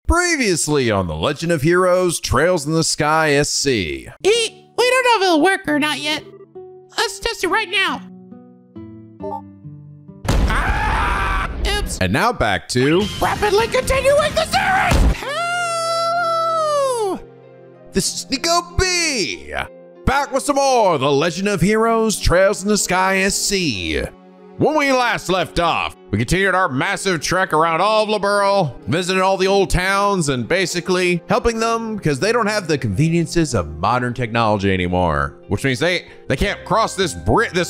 Previously on The Legend of Heroes Trails in the Sky SC. We don't know if it'll work or not yet. Let's test it right now. Oops. And now back to Rapidly continuing the series. Hello! This is NicoB, back with some more The Legend of Heroes Trails in the Sky SC. When we last left off, we continued our massive trek around all of Liberl, visited all the old towns, and basically helping them because they don't have the conveniences of modern technology anymore. Which means they can't cross this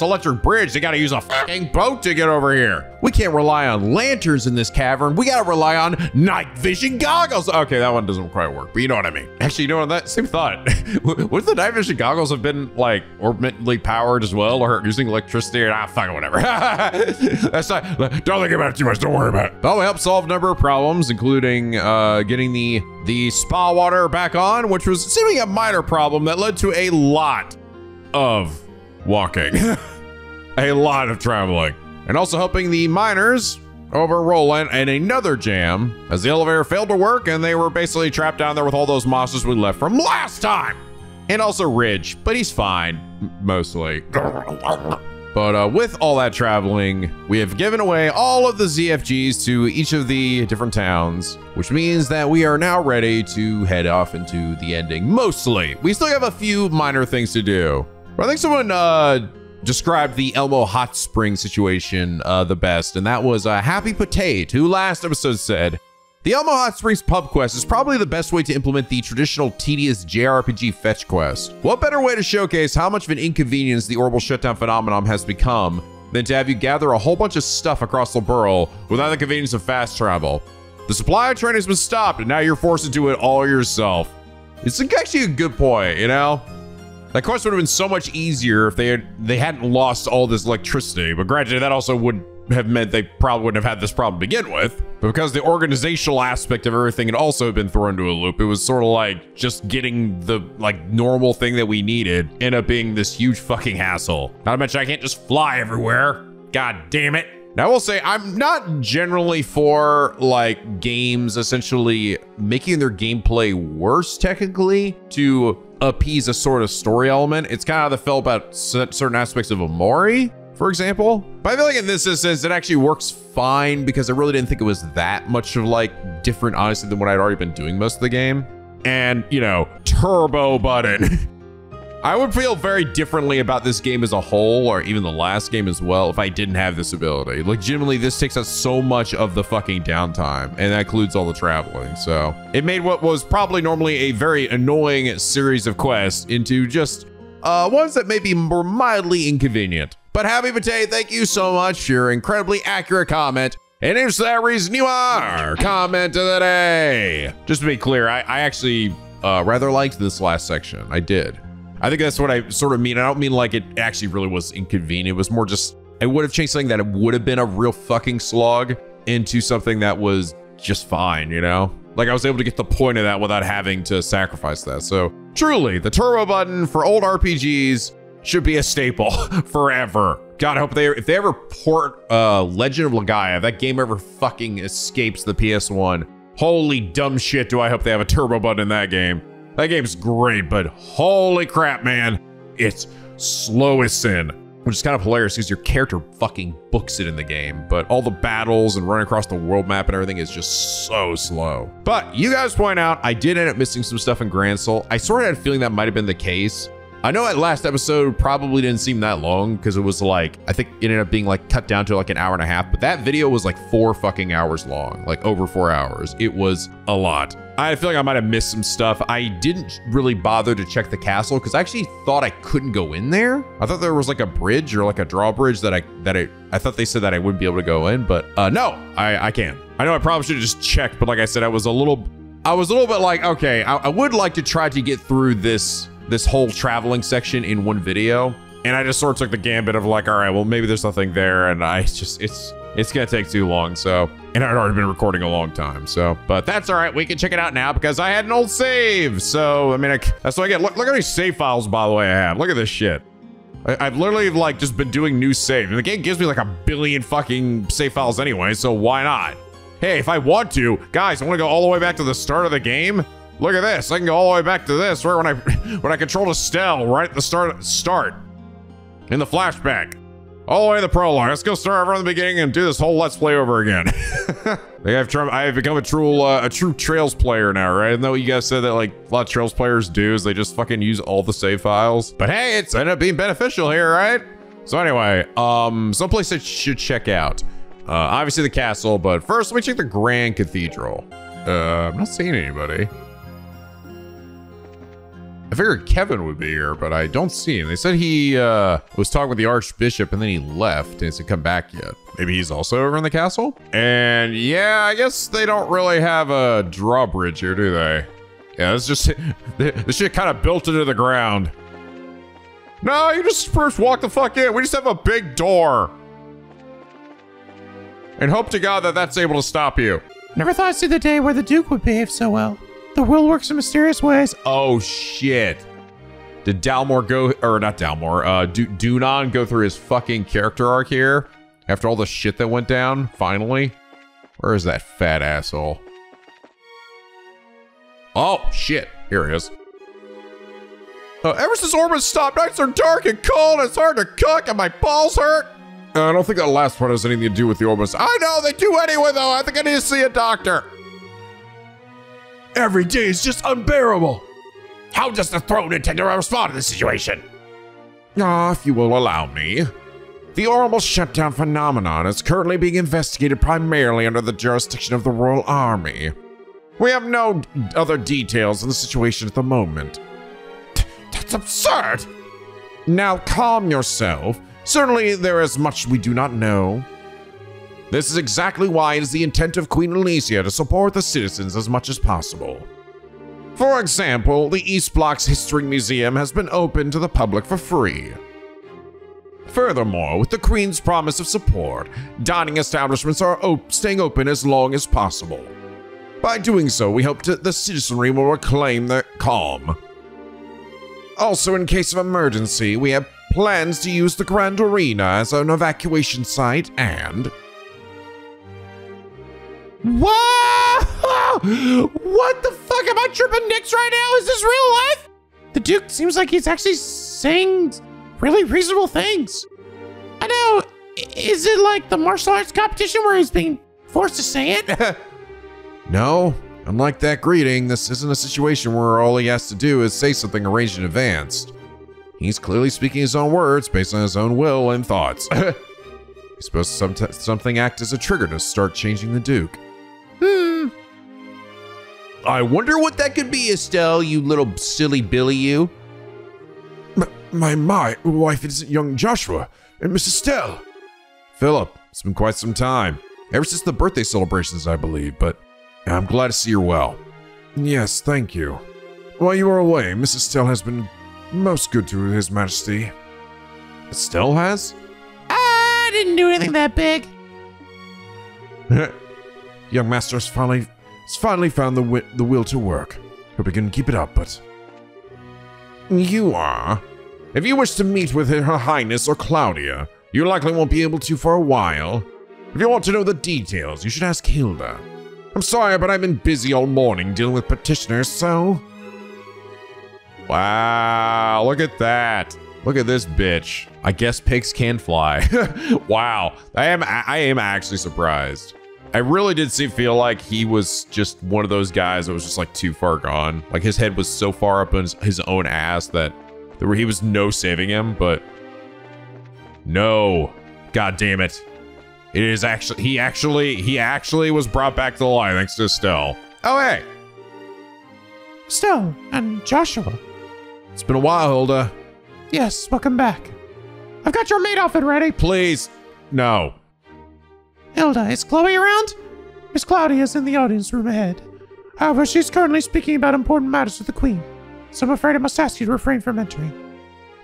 electric bridge. They gotta use a fucking boat to get over here. We can't rely on lanterns in this cavern. We gotta rely on night vision goggles. Okay, that one doesn't quite work, but you know what I mean. Actually, you know what, that same thought. What if the night vision goggles have been like orbitally powered as well, or using electricity, or fucking whatever. That's not, don't think about it too much, don't worry about it. But we helped solve a number of problems, including getting the spa water back on, which was seemingly a minor problem that led to a lot of walking. A lot of traveling. And also helping the miners over Roland in another jam as the elevator failed to work and they were basically trapped down there with all those monsters we left from last time. And also Ridge, but he's fine, mostly. But with all that traveling, we have given away all of the ZFGs to each of the different towns, which means that we are now ready to head off into the ending, mostly. We still have a few minor things to do. But I think someone described the Elmo Hot Spring situation the best, and that was Happy Potato, who last episode said, the Elmo Hot Springs pub quest is probably the best way to implement the traditional tedious JRPG fetch quest. What better way to showcase how much of an inconvenience the Ouroboros shutdown phenomenon has become than to have you gather a whole bunch of stuff across Liberl without the convenience of fast travel? The supply train has been stopped and now you're forced to do it all yourself. It's actually a good point, you know? That quest would have been so much easier if they hadn't lost all this electricity, but granted that also would have meant they probably wouldn't have had this problem to begin with. But because the organizational aspect of everything had also been thrown into a loop, it was sort of like just getting the normal thing that we needed end up being this huge fucking hassle. Not to mention I can't just fly everywhere. God damn it. Now I will say I'm not generally for games essentially making their gameplay worse technically to appease a sort of story element. It's kind of how they felt about certain aspects of Omori, for example. But I feel like in this instance, it actually works fine because I really didn't think it was that much of different, honestly, than what I'd already been doing most of the game. And, you know, turbo button. I would feel very differently about this game as a whole, or even the last game as well, if I didn't have this ability. Legitimately, this takes us so much of the fucking downtime, and that includes all the traveling. So it made what was probably normally a very annoying series of quests into just ones that may be more mildly inconvenient. But Happy Potato, thank you so much for your incredibly accurate comment. And here's that reason you are comment of the day. Just to be clear, I actually rather liked this last section. I did. I think that's what I sort of mean. I don't mean like it actually really was inconvenient. It was more just, I would have changed something that it would have been a real fucking slog into something that was just fine, you know? Like I was able to get the point of that without having to sacrifice that. So truly, the turbo button for old RPGs should be a staple forever. God, I hope if they ever port Legend of Legaia, if that game ever fucking escapes the PS1, holy dumb shit do I hope they have a turbo button in that game. That game's great, but holy crap, man. It's slow as sin, which is kind of hilarious because your character fucking books it in the game, but all the battles and running across the world map and everything is just so slow. But you guys point out, I did end up missing some stuff in Grand Soul. I sort of had a feeling that might've been the case. I know that last episode probably didn't seem that long because it was I think it ended up being cut down to an hour and a half, but that video was 4 fucking hours long, over 4 hours. It was a lot. I feel like I might have missed some stuff. I didn't really bother to check the castle because I actually thought I couldn't go in there. I thought there was a bridge or a drawbridge that I thought they said that I wouldn't be able to go in, but no, I can. I know I probably should have just checked, but like I said, I was a little bit okay, I would like to try to get through this whole traveling section in one video. And I just sort of took the gambit of all right, well, maybe there's nothing there. And it's gonna take too long. So, and I'd already been recording a long time. So, but that's all right. We can check it out now because I had an old save. So, I mean, that's what I get. Look at these save files, by the way, I have. Look at this shit. I've literally just been doing new save. And the game gives me 1 billion fucking save files anyway. So why not? Hey, if I want to, guys, I want to go all the way back to the start of the game. Look at this. I can go all the way back to this, right when I controlled Estelle, right at the start. In the flashback. All the way to the prologue. Let's go start over from the beginning and do this whole Let's Play over again. I have become a true Trails player now, right? Isn't that what you guys said that like a lot of Trails players do is they just fucking use all the save files? But hey, it's ended up being beneficial here, right? So anyway, someplace I should check out. Obviously the castle, but first let me check the Grand Cathedral. I'm not seeing anybody. I figured Kevin would be here, but I don't see him. They said he was talking with the Archbishop and then he left and hasn't come back yet. Maybe he's also over in the castle? And yeah, I guess they don't really have a drawbridge here, do they? Yeah, it's just, this shit kind of built into the ground. No, you just first walk the fuck in. We just have a big door. And hope to God that that's able to stop you. Never thought I'd see the day where the Duke would behave so well. The world works in mysterious ways. Oh shit. Did Dalmor go, or not Dalmor, Dunan go through his fucking character arc here? After all the shit that went down, finally? Where is that fat asshole? Oh shit, here he is. Ever since Ouroboros stopped, nights are dark and cold, it's hard to cook, and my balls hurt. I don't think that last part has anything to do with the Ouroboros. I know, they do anyway though, I think I need to see a doctor. Every day is just unbearable. How does the throne intend to respond to this situation? If you will allow me. The Ouroboros shutdown phenomenon is currently being investigated primarily under the jurisdiction of the Royal Army. We have no other details on the situation at the moment. That's absurd! Now calm yourself. Certainly there is much we do not know. This is exactly why it is the intent of Queen Alicia to support the citizens as much as possible. For example, the East Block's History Museum has been opened to the public for free. Furthermore, with the Queen's promise of support, dining establishments are staying open as long as possible. By doing so, we hope the citizenry will reclaim their calm. Also, in case of emergency, we have plans to use the Grand Arena as an evacuation site and... Whoa! What the fuck? Am I tripping Nix right now? Is this real life? The Duke seems like he's actually saying really reasonable things. I know. Is it like the martial arts competition where he's being forced to say it? No. Unlike that greeting, this isn't a situation where all he has to do is say something arranged in advance. He's clearly speaking his own words based on his own will and thoughts. He's supposed to something act as a trigger to start changing the Duke. I wonder what that could be, Estelle, you little silly Billy, you. My wife is young Joshua and Miss Estelle. Philip, it's been quite some time. Ever since the birthday celebrations, I believe, but I'm glad to see you're well. Yes, thank you. While you were away, Miss Estelle has been most good to His Majesty. Estelle has? I didn't do anything that big. Young master has finally found the will to work. Hope he can keep it up, but... You are. If you wish to meet with Her Highness or Claudia, you likely won't be able to for a while. If you want to know the details, you should ask Hilda. I'm sorry, but I've been busy all morning dealing with petitioners, so... Wow, look at that. Look at this bitch. I guess pigs can fly. Wow, I am actually surprised. I really did feel like he was just one of those guys that was just like too far gone. Like his head was so far up in his own ass that he was no saving him, but no, god damn it. It is actually, he actually was brought back to life thanks to Estelle. Oh, hey. Estelle and Joshua. It's been a while, Hilda. Yes, welcome back. I've got your maid outfit ready. Please, no. Hilda, is Chloe around? Miss Claudia is in the audience room ahead. However, she's currently speaking about important matters with the Queen, so I'm afraid I must ask you to refrain from entering.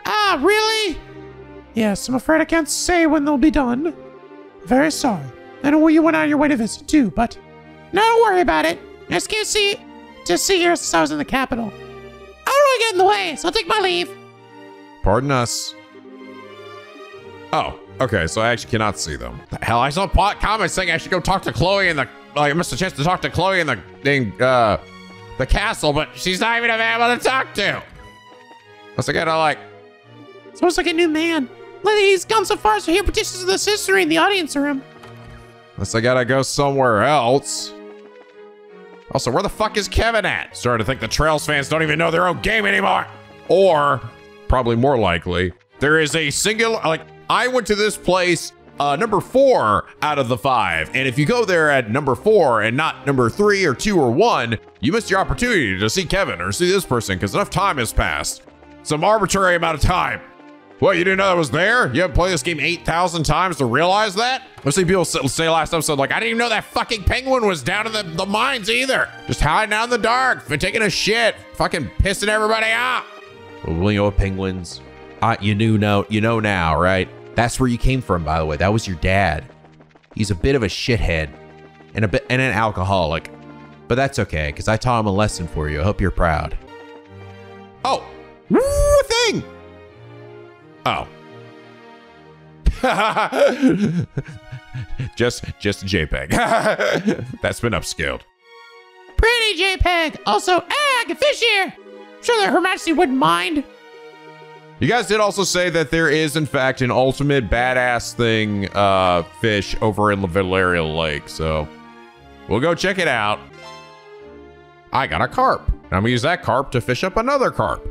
Ah, really? Yes, I'm afraid I can't say when they'll be done. Very sorry. I know you went out of your way to visit too, but... No, don't worry about it. I just can't see here since I was in the capital. I don't want to get in the way, so I'll take my leave. Pardon us. Oh, okay, so I actually cannot see them. Hell, I saw comments saying I should go talk to Chloe in the like, I missed a chance to talk to Chloe in the castle, but she's not even available to talk to. Unless I gotta like. It's almost like a new man. He's gone so far as to hear petitions of the sister in the audience room. Unless I gotta go somewhere else. Also, where the fuck is Kevin at? Starting to think the Trails fans don't even know their own game anymore. Or, probably more likely, there is a singular, like, I went to this place number 4 out of the 5. And if you go there at number 4 and not number 3 or 2 or 1, you missed your opportunity to see Kevin or see this person because enough time has passed. Some arbitrary amount of time. What, you didn't know that was there? You haven't played this game 8,000 times to realize that? I've seen people say last episode, like, I didn't even know that fucking penguin was down in the mines either. Just hiding out in the dark, for taking a shit, fucking pissing everybody off. Well, you know what, penguins? You know now, right? That's where you came from, by the way. That was your dad. He's a bit of a shithead and an alcoholic, but that's okay, because I taught him a lesson for you. I hope you're proud. Oh, woo, thing. Oh. just a JPEG. That's been upscaled. Pretty JPEG. Also, a fish here. I'm sure that Her Majesty wouldn't mind. You guys did also say that there is, in fact, an ultimate badass thing fish over in Liberl Lake, so we'll go check it out. I got a carp. I'm gonna use that carp to fish up another carp.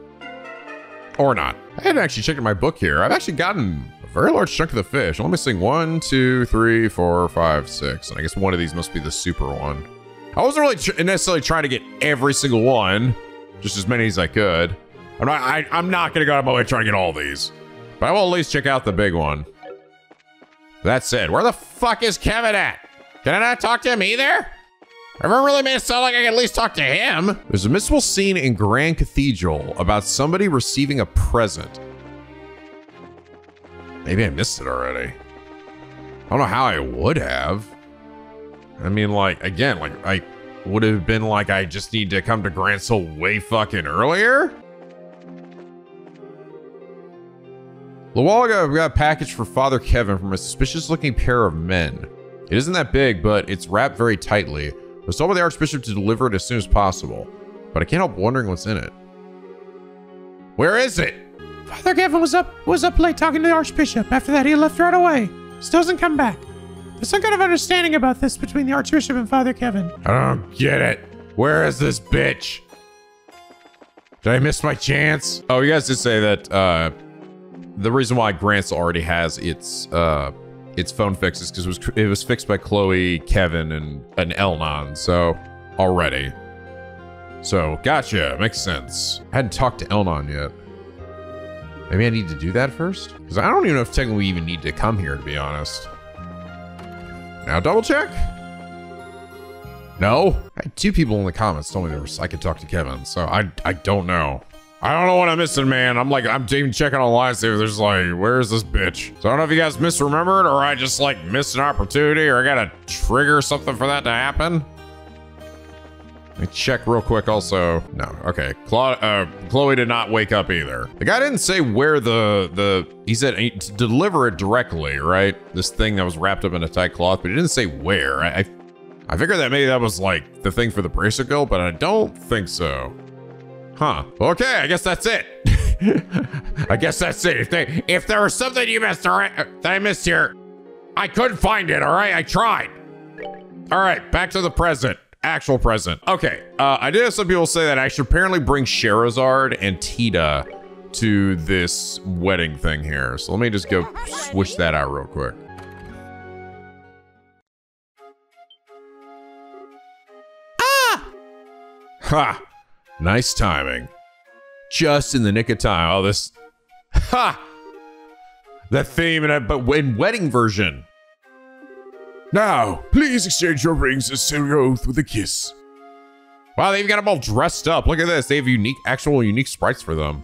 Or not. I hadn't actually checked my book here. I've actually gotten a very large chunk of the fish. Let me see, 1, 2, 3, 4, 5, 6. And I guess one of these must be the super one. I wasn't really necessarily trying to get every single one, just as many as I could. I'm not gonna go out of my way trying to get all these, but I will at least check out the big one. That said, where the fuck is Kevin at? Can I not talk to him either? Everyone really made it sound like I could at least talk to him. There's a mystical scene in Grand Cathedral about somebody receiving a present. Maybe I missed it already. I don't know how I would have. I mean, like, again, like, I would have been like, I just need to come to Grand Soul way fucking earlier? A while ago, we got a package for Father Kevin from a suspicious looking pair of men. It isn't that big, but it's wrapped very tightly. I was told by the Archbishop to deliver it as soon as possible, but I can't help wondering what's in it. Where is it? Father Kevin was up late talking to the Archbishop. After that, he left right away. Still hasn't come back. There's some kind of understanding about this between the Archbishop and Father Kevin. I don't get it. Where is this bitch? Did I miss my chance? Oh, you guys did say that the reason why Grants already has its phone fixes because it was fixed by Chloe, Kevin, and Elnon. So already. So gotcha. Makes sense. I hadn't talked to Elnon yet. Maybe I need to do that first? Because I don't even know if technically we even need to come here, to be honest. Now double check. No? I had 2 people in the comments told me I could talk to Kevin, so I don't know. I don't know what I'm missing, man. I'm even checking online, see if there's like, where's this bitch? So I don't know if you guys misremembered or I just like missed an opportunity or I gotta trigger something for that to happen. Let me check real quick also. No, okay. Chloe did not wake up either. The guy didn't say where he said to deliver it directly, right? This thing that was wrapped up in a tight cloth, but he didn't say where. I figured that maybe that was like the thing for the bracelet, but I don't think so. Huh. Okay, I guess that's it. I guess that's it. If there was something you missed, all right, that I missed here, I couldn't find it, all right? I tried. All right, back to the present. Actual present. Okay, I did have some people say that I should apparently bring Scheherazade and Tita to this wedding thing here. So let me just go swish that out real quick. Ah! Ha! Nice timing. Just in the nick of time. Oh, this. Ha! The theme, but in wedding version. Now, please exchange your rings and seal your oath with a kiss. Wow, they've got them all dressed up. Look at this. They have actual unique sprites for them.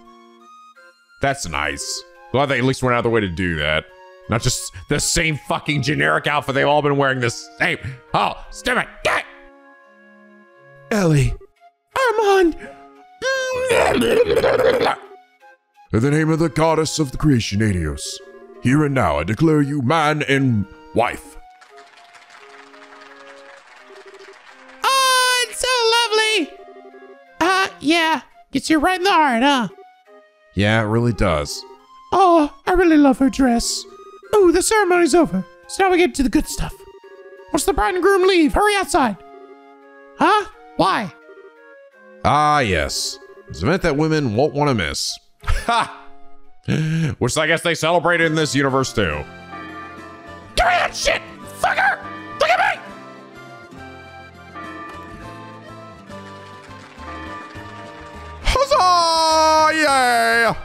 That's nice. Glad they at least went out of their way to do that. Not just the same fucking generic outfit they've all been wearing the same. Oh, stop it. Get! Ellie. Armand! In the name of the goddess of the creation, Adios, here and now I declare you man and wife. Yeah. Gets you right in the heart, huh? Yeah, it really does. Oh, I really love her dress. Oh, the ceremony's over. So now we get to the good stuff. Once the bride and groom leave, hurry outside. Huh? Why? Ah, yes. It's an event that women won't want to miss. Ha! Which I guess they celebrated in this universe too. Give me that shit, fucker! Look at me! Huzzah! Yeah!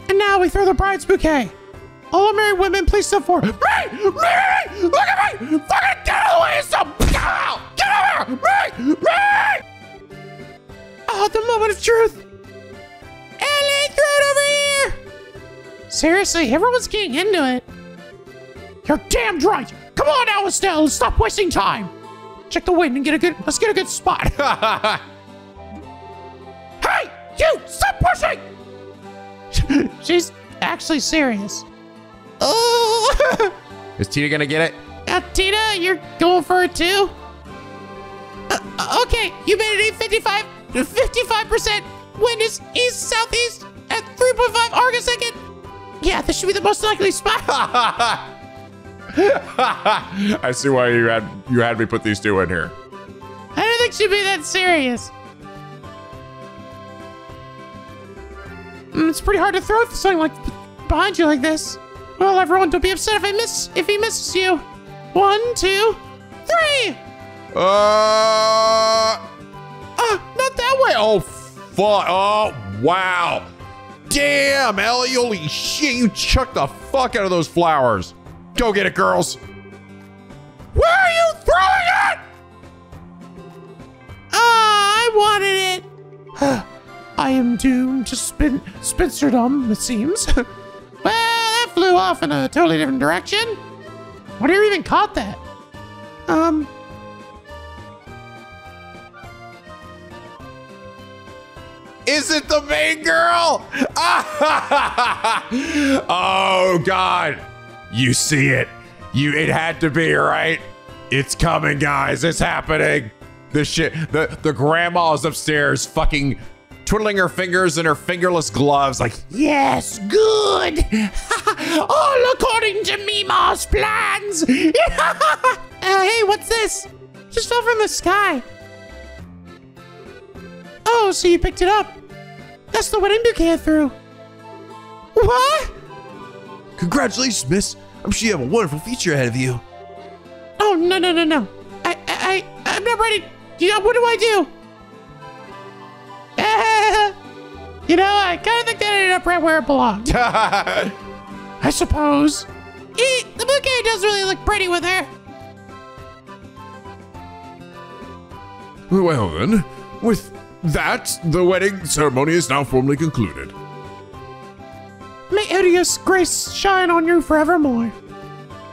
And now we throw the bride's bouquet. All married women, please step forward. Me! Look at me! Fucking get out of the way! Stop! Get over here! Me! Oh, the moment of truth. Ellie, throw it over here. Seriously, everyone's getting into it. You're damned right. Come on now, Estelle. Stop wasting time. Check the wind and let's get a good spot. Hey, you! Stop pushing! She's actually serious. Oh! Is Tina gonna get it? Tina, you're going for it too? Okay, humidity 55%. Wind is east-southeast at 3.5 arc a second. Yeah, this should be the most likely spot. I see why you had me put these two in here. I don't think she'd be that serious. It's pretty hard to throw something like behind you like this. Well, everyone, don't be upset if he misses you. 1, 2, 3. Not that way. Oh, fuck. Oh, wow. Damn, Ellie, holy shit, you chucked the fuck out of those flowers. Go get it, girls. Where are you throwing it? I wanted it. I am doomed to spinsterdom, it seems. Well, that flew off in a totally different direction. Whatever even caught that? Is it the main girl? Oh, God. You see it. It had to be, right? It's coming, guys. It's happening. The grandma's upstairs fucking twiddling her fingers in her fingerless gloves like, yes, good. All according to Mima's plans. Hey, what's this? Just fell from the sky. Oh, so you picked it up. That's the wedding bouquet I threw. What? Congratulations, miss. I'm sure you have a wonderful future ahead of you. Oh, no. I'm not ready. What do I do? I kind of think that ended up right where it belonged. I suppose. The bouquet does really look pretty with her. Well then, with that, the wedding ceremony is now formally concluded. May Odious grace shine on you forevermore.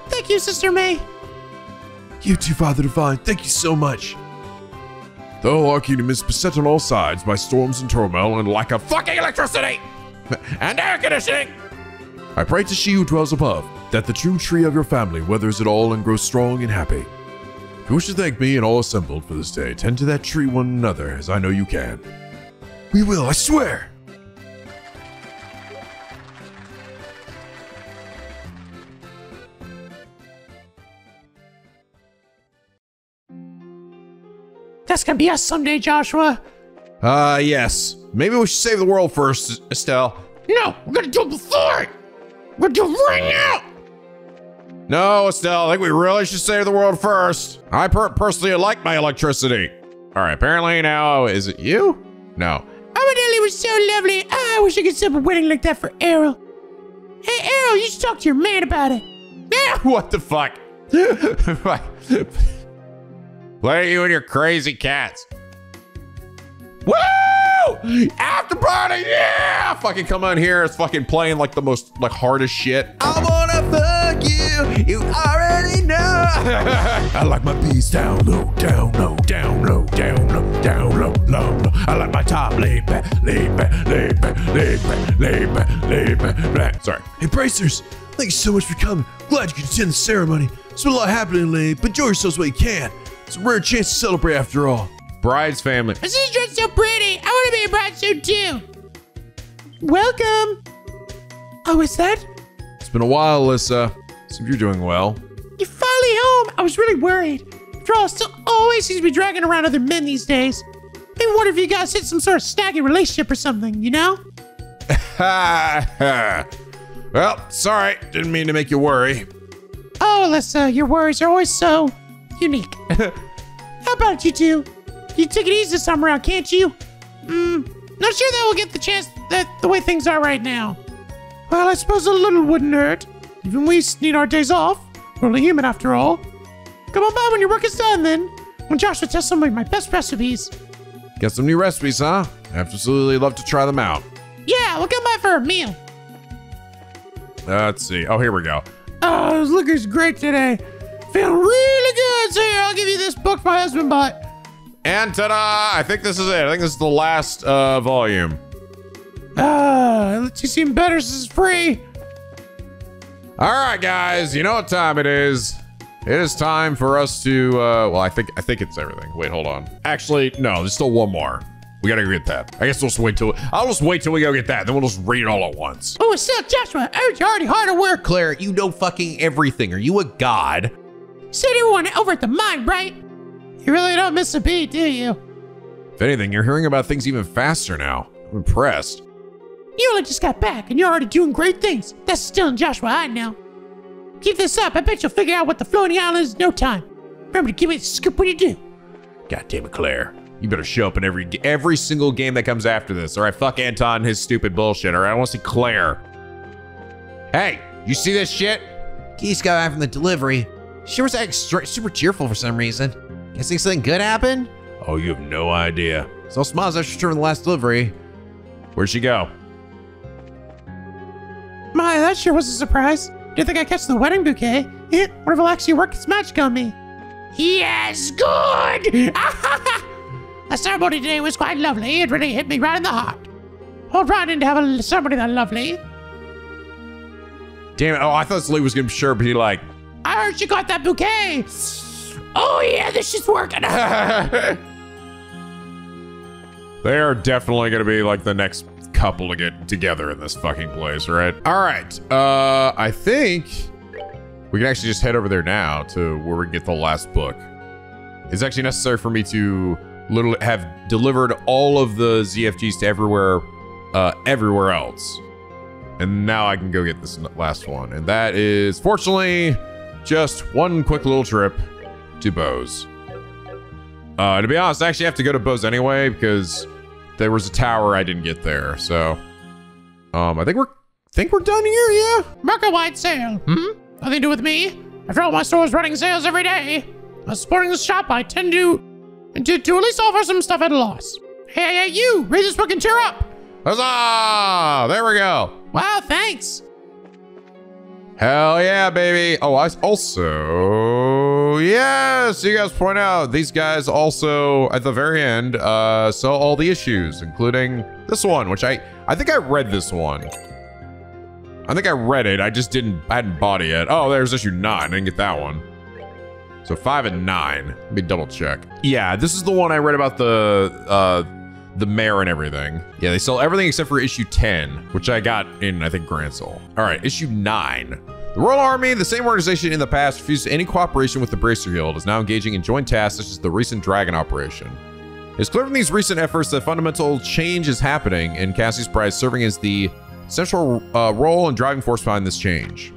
Thank you, Sister May. You too, Father Divine. Thank you so much. The whole our kingdom is beset on all sides by storms and turmoil and lack of fucking electricity and air conditioning. I pray to she who dwells above, that the true tree of your family weathers it all and grows strong and happy. If you wish to thank me and all assembled for this day, tend to that tree one another, as I know you can. We will, I swear! That's gonna be us someday, Joshua. Yes. Maybe we should save the world first, Estelle. No, we're gonna do it before it. We're gonna do it right now. No, Estelle, I think we really should save the world first. I personally like my electricity. All right, apparently now, is it you? No. Oh, Ellie was so lovely. I wish I could set up a wedding like that for Errol. Hey, Errol, you should talk to your man about it. What the fuck? Play you and your crazy cats. Woo! After party, yeah! Fucking come on here. It's fucking playing like the most hardest shit. I wanna fuck you. You already know. I like my beats down low, down low, down low, down low, down low, low, low. I like my top laid back, laid back, laid back, laid back, laid back, laid back. Sorry. Hey, Bracers, thank you so much for coming. Glad you could attend the ceremony. There's been a lot happening lately, but enjoy yourselves while you can. It's a rare chance to celebrate after all. bride's family. This is just so pretty. I want to be a bride soon too. Welcome. Oh, is that? It's been a while, Alyssa. Seems you're doing well. You're finally home. I was really worried. After all, still always seems to be dragging around other men these days. Maybe wonder if you guys hit some sort of snaggy relationship or something, you know? Well, sorry. Didn't mean to make you worry. Oh, Alyssa, your worries are always so unique. How about you two? You take it easy this time around, can't you? Not sure that we'll get the chance the way things are right now. Well, I suppose a little wouldn't hurt. Even we need our days off. We're only human after all. Come on by when your work is done then. When Joshua tests some of my best recipes. Got some new recipes, huh? Absolutely love to try them out. Yeah, we'll come by for a meal. Let's see. Oh, here we go. Oh, this liquor's great today. Feeling really good. So here, I'll give you this book my husband bought. And ta-da! I think this is it. I think this is the last volume. It lets you seem better. This is free. All right, guys. You know what time it is. It is time for us to, well, I think it's everything. Wait, hold on. Actually, no, there's still one more. We gotta go get that. I guess I'll just wait till we go get that. Then we'll just read it all at once. Oh, it's still Joshua. Oh, you're already hard at work. Claire, you know fucking everything. Are you a god? Said everyone over at the mine, right? You really don't miss a beat, do you? If anything, you're hearing about things even faster now. I'm impressed. You only just got back, and you're already doing great things. That's still in Joshua, I know. Keep this up. I bet you'll figure out what the floating island is in no time. Remember to give me the scoop when you do. God damn it, Claire. You better show up in every single game that comes after this. All right, fuck Anton and his stupid bullshit. All right, I want to see Claire. Hey, you see this shit? Geese got back from the delivery. She was acting super cheerful for some reason. Guessing something good happened? Oh, you have no idea. So smiles after she returned from the last delivery. Where'd she go? My, that sure was a surprise. Didn't think I'd catch the wedding bouquet. What if it'll actually work its magic on me? Yes, good! The ceremony today was quite lovely. It really hit me right in the heart. Hold right in to have a ceremony that lovely. Damn it. Oh, I thought Slee was going to be like, I heard you got that bouquet. Oh yeah, this is working. They are definitely going to be like the next couple to get together in this fucking place, right? All right. I think we can actually just head over there now to where we can get the last book. It's actually necessary for me to literally have delivered all of the ZFGs to everywhere else. And now I can go get this last one. And that is, fortunately, just one quick little trip to Bose. To be honest, I actually have to go to Bose anyway because there was a tower I didn't get there. So, I think we're done here, yeah? Market wide sale. Nothing to do with me. After all, my store is running sales every day. By supporting this shop, I tend to at least offer some stuff at a loss. Hey, you! Read this book and cheer up! Huzzah! There we go. Wow, thanks. Hell yeah, baby. Oh, I also, yes, you guys point out, these guys also, at the very end, sell all the issues, including this one, which I think I read this one. I think I read it, I hadn't bought it yet. Oh, there's issue 9, I didn't get that one. So 5 and 9, let me double check. Yeah, this is the one I read about the mayor and everything. Yeah, they sell everything except for issue 10, which I got in, I think, Gransel. All right, issue 9. The Royal Army, the same organization in the past, refused any cooperation with the Bracer Guild, is now engaging in joint tasks such as the recent Dragon operation. It's clear from these recent efforts that fundamental change is happening, and Cassie's Prize serving as the central role and driving force behind this change.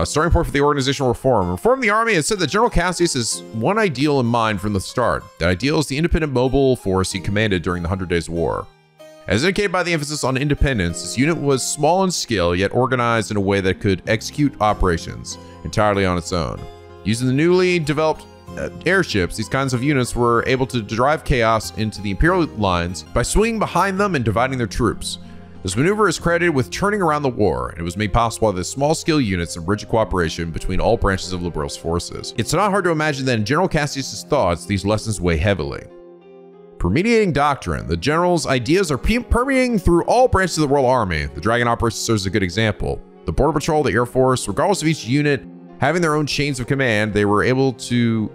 Starting point for the organizational reform. Reform the army has said that General Cassius has one ideal in mind from the start. That ideal is the independent mobile force he commanded during the 100 Days War. As indicated by the emphasis on independence, this unit was small in scale, yet organized in a way that could execute operations entirely on its own. Using the newly developed airships, these kinds of units were able to drive chaos into the Imperial lines by swinging behind them and dividing their troops. This maneuver is credited with turning around the war, and it was made possible by the small-scale units and rigid cooperation between all branches of Liberl's forces. It's not hard to imagine that in General Cassius' thoughts, these lessons weigh heavily. Permeating doctrine. The general's ideas are permeating through all branches of the Royal Army. The Dragon operation serves as a good example. The Border Patrol, the Air Force, regardless of each unit having their own chains of command, they were able to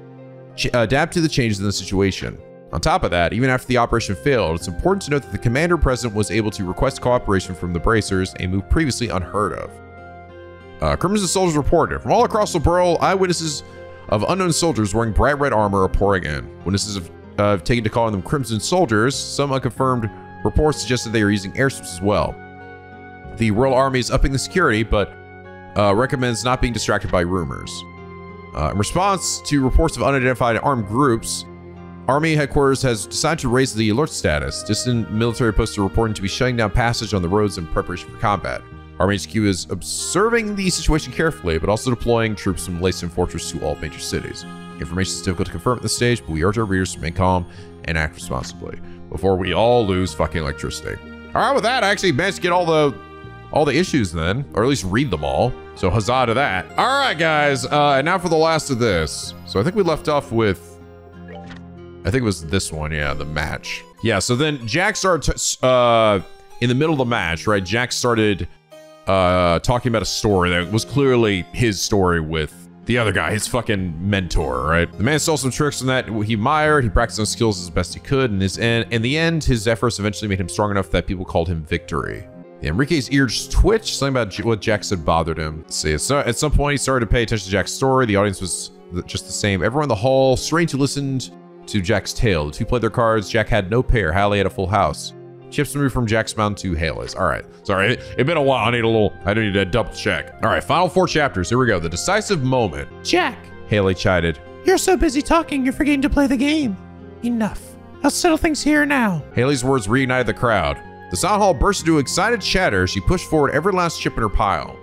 adapt to the changes in the situation. On top of that, even after the operation failed, it's important to note that the commander present was able to request cooperation from the bracers, a move previously unheard of. Crimson soldiers reported. From all across Liberl, eyewitnesses of unknown soldiers wearing bright red armor are pouring in. Witnesses have taken to calling them Crimson soldiers. Some unconfirmed reports suggest that they are using airships as well. The Royal Army is upping the security, but recommends not being distracted by rumors. In response to reports of unidentified armed groups, Army headquarters has decided to raise the alert status. Distant military posts are reporting to be shutting down passage on the roads in preparation for combat. Army HQ is observing the situation carefully, but also deploying troops from Lacen Fortress to all major cities. Information is difficult to confirm at this stage, but we urge our readers to remain calm and act responsibly before we all lose fucking electricity. All right, with that, I actually managed to get all the issues then, or at least read them all. So huzzah to that. All right, guys, and now for the last of this. So I think we left off with, I think it was this one, yeah, the match. Yeah, so then Jack started, in the middle of the match, right? Jack started talking about a story that was clearly his story with the other guy, his fucking mentor, right? The man saw some tricks in that he admired. He practiced on skills as best he could. And in the end, his efforts eventually made him strong enough that people called him Victory. Yeah, Enrique's ears twitched. Something about what Jack said bothered him. Let's see, at some point, he started to pay attention to Jack's story. The audience was just the same. Everyone in the hall strained to listen to Jack's tale. The two played their cards. Jack had no pair. Haley had a full house. Chips moved from Jack's mound to Haley's. All right. Sorry, it's been a while. I need to double check. All right, final 4 chapters. Here we go. The decisive moment. Jack, Haley chided. you're so busy talking, you're forgetting to play the game. Enough. I'll settle things here now. Haley's words reunited the crowd. The sound hall burst into excited chatter as she pushed forward every last chip in her pile.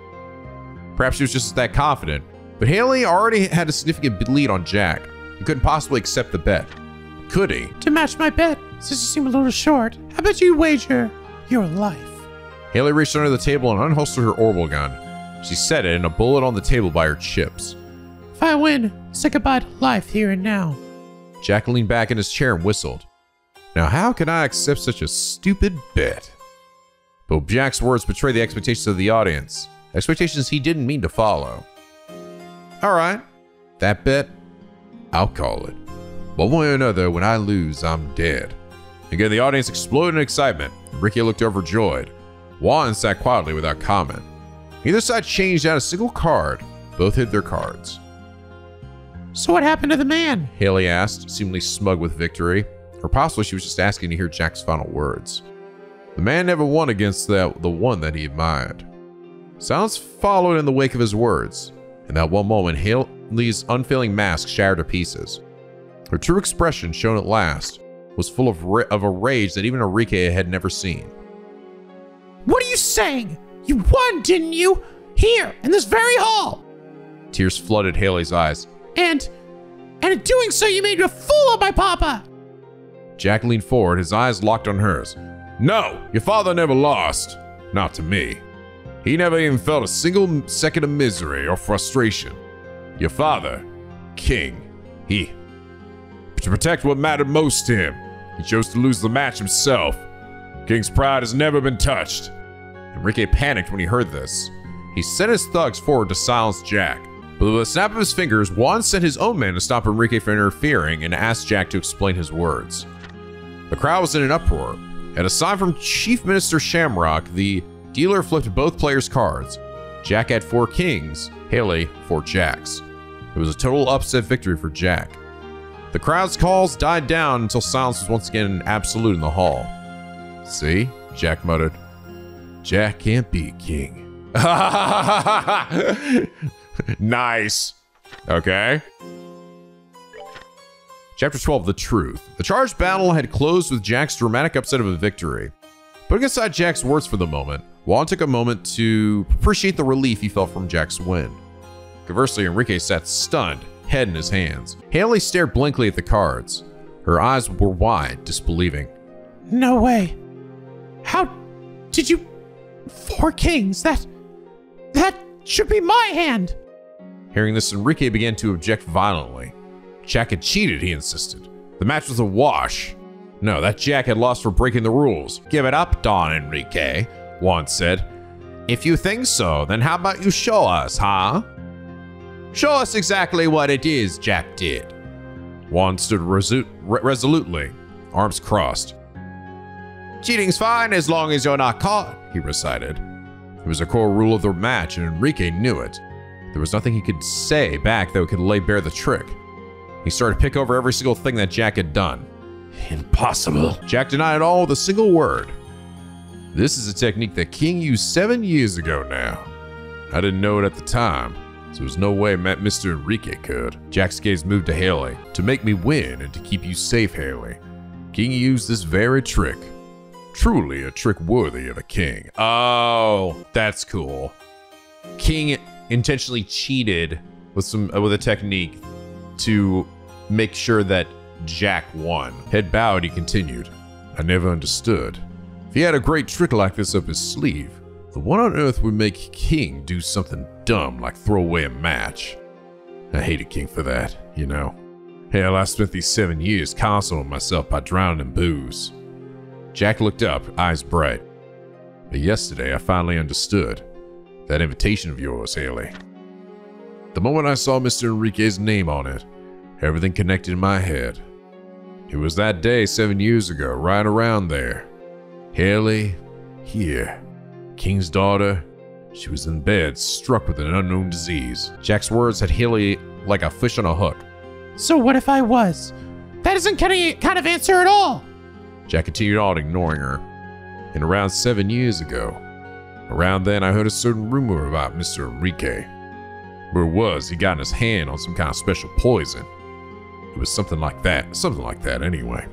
Perhaps she was just that confident, but Haley already had a significant lead on Jack. He couldn't possibly accept the bet. Could he? To match my bet, since you seem a little short, how about you wager your life? Haley reached under the table and unholstered her orbital gun. She set it in a bullet on the table by her chips. If I win, say goodbye to life here and now. Jack leaned back in his chair and whistled. Now how can I accept such a stupid bet? But Jack's words betrayed the expectations of the audience. Expectations he didn't mean to follow. Alright, that bet, I'll call it. One way or another, when I lose, I'm dead. Again, the audience exploded in excitement. Ricky looked overjoyed. Juan sat quietly without comment. Neither side changed out a single card. Both hid their cards. So what happened to the man? Haley asked, seemingly smug with victory. Or possibly she was just asking to hear Jack's final words. The man never won against the one that he admired. Silence followed in the wake of his words. In that one moment, Haley's unfailing mask shattered to pieces. Her true expression, shown at last, was full of a rage that even Enrique had never seen. What are you saying? You won, didn't you? Here, in this very hall. Tears flooded Haley's eyes. And in doing so, you made a fool of my papa. Jack leaned forward, his eyes locked on hers. No, your father never lost. Not to me. He never even felt a single second of misery or frustration. Your father, King, to protect what mattered most to him, he chose to lose the match himself. King's pride has never been touched. Enrique panicked when he heard this. He sent his thugs forward to silence Jack. But with a snap of his fingers, Juan sent his own men to stop Enrique from interfering and asked Jack to explain his words. The crowd was in an uproar. At a sign from Chief Minister Shamrock, the dealer flipped both players' cards. Jack had 4 kings, Haley 4 jacks. It was a total upset victory for Jack. The crowd's calls died down until silence was once again absolute in the hall. See? Jack muttered. Jack can't be king. Nice. Okay. Chapter 12, The Truth. The charged battle had closed with Jack's dramatic upset of a victory. Putting aside Jack's words for the moment, Juan took a moment to appreciate the relief he felt from Jack's win. Conversely, Enrique sat stunned, head in his hands. Haley stared blankly at the cards. Her eyes were wide, disbelieving. No way. How did you... 4 kings? That should be my hand. Hearing this, Enrique began to object violently. Jack had cheated, he insisted. The match was a wash. No, that Jack had lost for breaking the rules. Give it up, Don Enrique, Juan said. If you think so, then how about you show us, huh? Show us exactly what it is Jack did. Juan stood resolutely, arms crossed. "Cheating's fine as long as you're not caught," he recited. It was a core rule of the match, and Enrique knew it. There was nothing he could say back that could lay bare the trick. He started to pick over every single thing that Jack had done. "Impossible." Jack denied it all with a single word. "This is a technique that King used 7 years ago now. I didn't know it at the time, so there's no way Mr. Enrique could." Jack's gaze moved to Haley. "To make me win and to keep you safe, Haley, King used this very trick. Truly a trick worthy of a king." Oh, that's cool. King intentionally cheated with a technique to make sure that Jack won. Head bowed, he continued. "I never understood. If he had a great trick like this up his sleeve, the one on earth would make King do something dumb like throw away a match. I hated King for that, you know. Hell, I spent these 7 years consoling myself by drowning in booze." Jack looked up, eyes bright. "But yesterday, I finally understood. That invitation of yours, Haley. The moment I saw Mr. Enrique's name on it, everything connected in my head. It was that day 7 years ago, right around there. Haley, here. King's daughter. She was in bed, struck with an unknown disease." Jack's words had Haley like a fish on a hook. So what if I was? That isn't kind of answer at all. Jack continued on, ignoring her. "And around 7 years ago, around then I heard a certain rumor about Mr. Enrique. Where it was, he got in his hand on some kind of special poison. It was something like that anyway."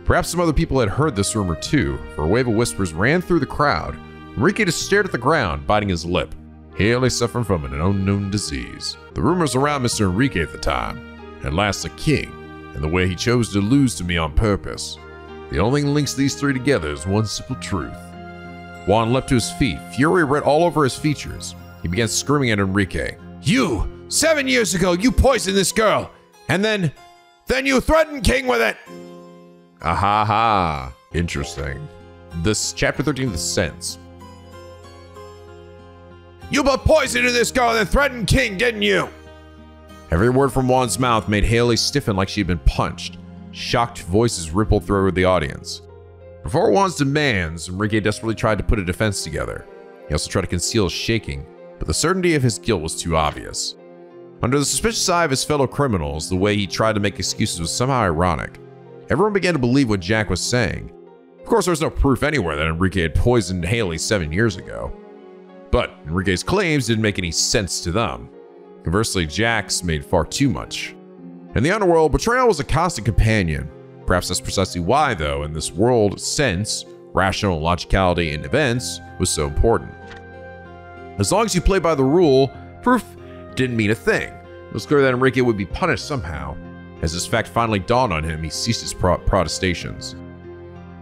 Perhaps some other people had heard this rumor too, for a wave of whispers ran through the crowd. Enrique just stared at the ground, biting his lip. Haley suffering from an unknown disease. The rumors around Mr. Enrique at the time, and last the king, and the way he chose to lose to me on purpose. The only thing that links these three together is one simple truth. Juan leapt to his feet, fury read all over his features. He began screaming at Enrique. "You! 7 years ago, you poisoned this girl! And then you threatened King with it!" Ahaha. Interesting. This chapter 13 of the sentence. "You put poison in this girl and then threatened King, didn't you?" Every word from Juan's mouth made Haley stiffen like she'd been punched. Shocked voices rippled through the audience. Before Juan's demands, Enrique desperately tried to put a defense together. He also tried to conceal his shaking, but the certainty of his guilt was too obvious. Under the suspicious eye of his fellow criminals, the way he tried to make excuses was somehow ironic. Everyone began to believe what Jack was saying. Of course, there was no proof anywhere that Enrique had poisoned Haley 7 years ago. But Enrique's claims didn't make any sense to them. Conversely, Jack's made far too much. In the underworld, betrayal was a constant companion. Perhaps that's precisely why, though, in this world, sense, rational logicality in events was so important. As long as you play by the rule, proof didn't mean a thing. It was clear that Enrique would be punished somehow. As this fact finally dawned on him, he ceased his protestations.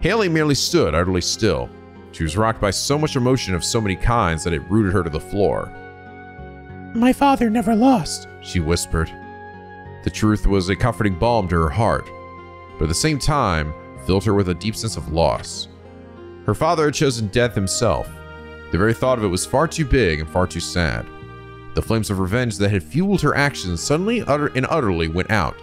Haley merely stood, utterly still. She was rocked by so much emotion of so many kinds that it rooted her to the floor. My father never lost, she whispered. The truth was a comforting balm to her heart, but at the same time, filled her with a deep sense of loss. Her father had chosen death himself. The very thought of it was far too big and far too sad. The flames of revenge that had fueled her actions suddenly and utterly went out,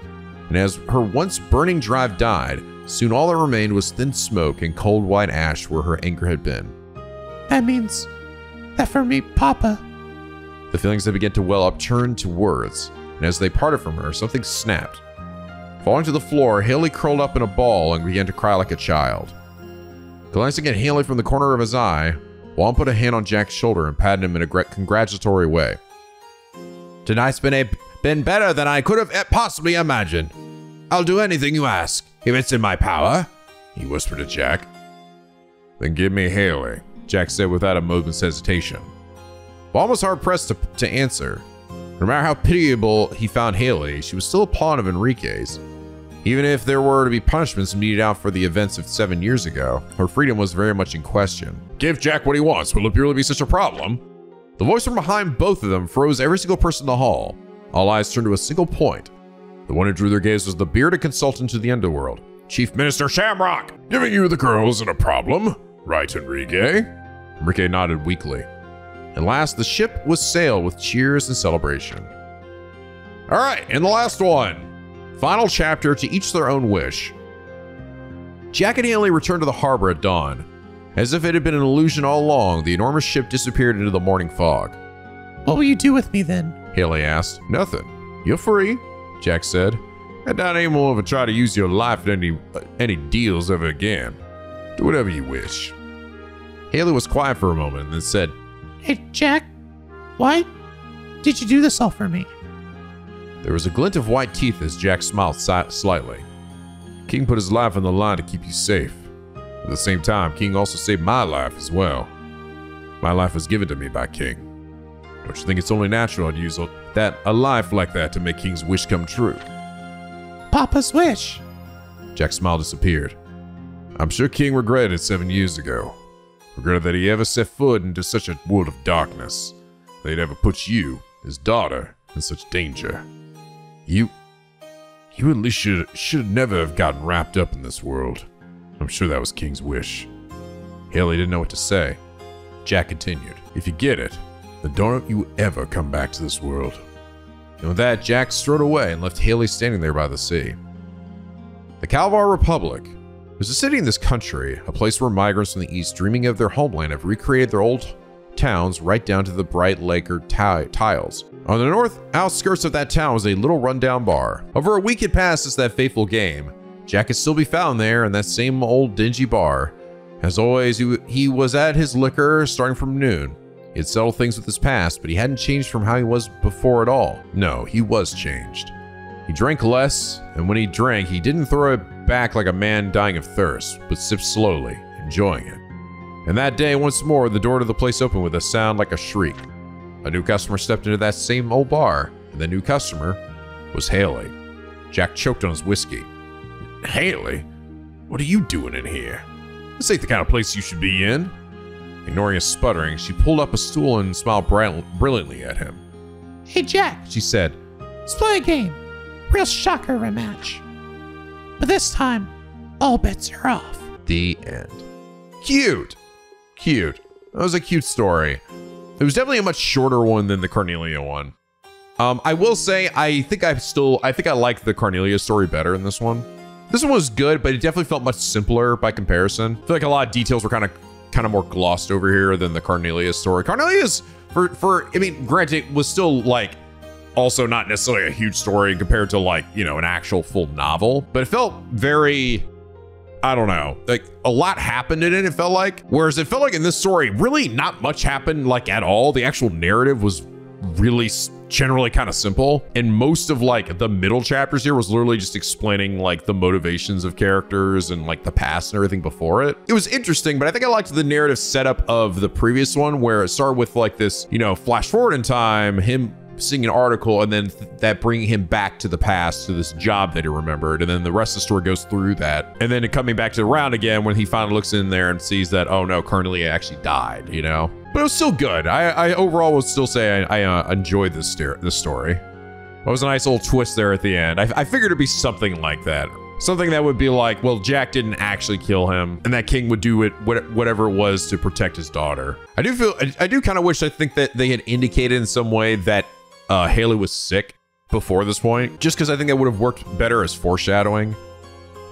and as her once burning drive died, soon all that remained was thin smoke and cold white ash where her anger had been. That means that for me, Papa. The feelings that began to well up turned to words, and as they parted from her, something snapped. Falling to the floor, Haley curled up in a ball and began to cry like a child. Glancing at Haley from the corner of his eye, Juan put a hand on Jack's shoulder and patted him in a congratulatory way. Tonight's been better than I could have possibly imagined. I'll do anything you ask, if it's in my power, he whispered to Jack. Then give me Haley, Jack said without a moment's hesitation. Juan was hard-pressed to answer. No matter how pitiable he found Haley, she was still a pawn of Enrique's. Even if there were to be punishments meted out for the events of 7 years ago, her freedom was very much in question. Give Jack what he wants. Will it really be such a problem? The voice from behind both of them froze every single person in the hall. All eyes turned to a single point. The one who drew their gaze was the bearded consultant to the underworld, Chief Minister Shamrock. Giving you the girl isn't a problem, right, Enrique? Enrique nodded weakly. At last, the ship was sailed with cheers and celebration. All right, and the last one. Final chapter, to each their own wish. Jack and Haley returned to the harbor at dawn. As if it had been an illusion all along, the enormous ship disappeared into the morning fog. What will you do with me then? Haley asked. Nothing. You're free, Jack said. I doubt anyone will ever try to use your life in any deals ever again. Do whatever you wish. Haley was quiet for a moment and then said, Hey, Jack, why did you do this all for me? There was a glint of white teeth as Jack smiled slightly. King put his life on the line to keep you safe. At the same time, King also saved my life as well. My life was given to me by King. Don't you think it's only natural I'd use a life like that to make King's wish come true? Papa's wish. Jack's smile disappeared. I'm sure King regretted it 7 years ago. Regretted that he ever set foot into such a world of darkness. That he'd ever put you, his daughter, in such danger. You at least should never have gotten wrapped up in this world. I'm sure that was King's wish. Haley didn't know what to say. Jack continued, if you get it, then don't you ever come back to this world. And with that, Jack strode away and left Haley standing there by the sea. The Calvar Republic. There's a city in this country, a place where migrants from the east dreaming of their homeland have recreated their old towns right down to the bright lacquered tiles. On the north outskirts of that town was a little rundown bar. Over a week had passed since that fateful game. Jack could still be found there in that same old dingy bar. As always, he was at his liquor starting from noon. He had settled things with his past, but he hadn't changed from how he was before at all. No, he was changed. He drank less, and when he drank, he didn't throw it back like a man dying of thirst, but sipped slowly, enjoying it. And that day, once more, the door to the place opened with a sound like a shriek. A new customer stepped into that same old bar, and the new customer was Haley. Jack choked on his whiskey. Haley? What are you doing in here? This ain't the kind of place you should be in. Ignoring his sputtering, she pulled up a stool and smiled brilliantly at him. Hey, Jack, she said, let's play a game. Real shocker of a match. But this time, all bets are off. The end. Cute. Cute. That was a cute story. It was definitely a much shorter one than the Cornelia one. I will say, I think I like the Cornelia story better in this one. This one was good, but it definitely felt much simpler by comparison. I feel like a lot of details were kind of more glossed over here than the Cornelia story. Cornelia's, I mean, granted, was still like also not necessarily a huge story compared to like, you know, an actual full novel, but it felt very, I don't know, like a lot happened in it, it felt like. Whereas it felt like in this story, really not much happened like at all. The actual narrative was really generally kind of simple. And most of like the middle chapters here was literally just explaining like the motivations of characters and like the past and everything before it. It was interesting, but I think I liked the narrative setup of the previous one where it started with like this, you know, flash forward in time, him seeing an article and then that bringing him back to the past to this job that he remembered. And then the rest of the story goes through that. And then coming back to the round again when he finally looks in there and sees that, oh no, Cornelia actually died, you know? But it was still good. I overall would still say I enjoyed this story. It was a nice little twist there at the end. I figured it'd be something like that. Something that would be like, well, Jack didn't actually kill him, and that King would do it, whatever it was, to protect his daughter. I do kind of wish, I think that they had indicated in some way that Haley was sick before this point, just because I think that would have worked better as foreshadowing.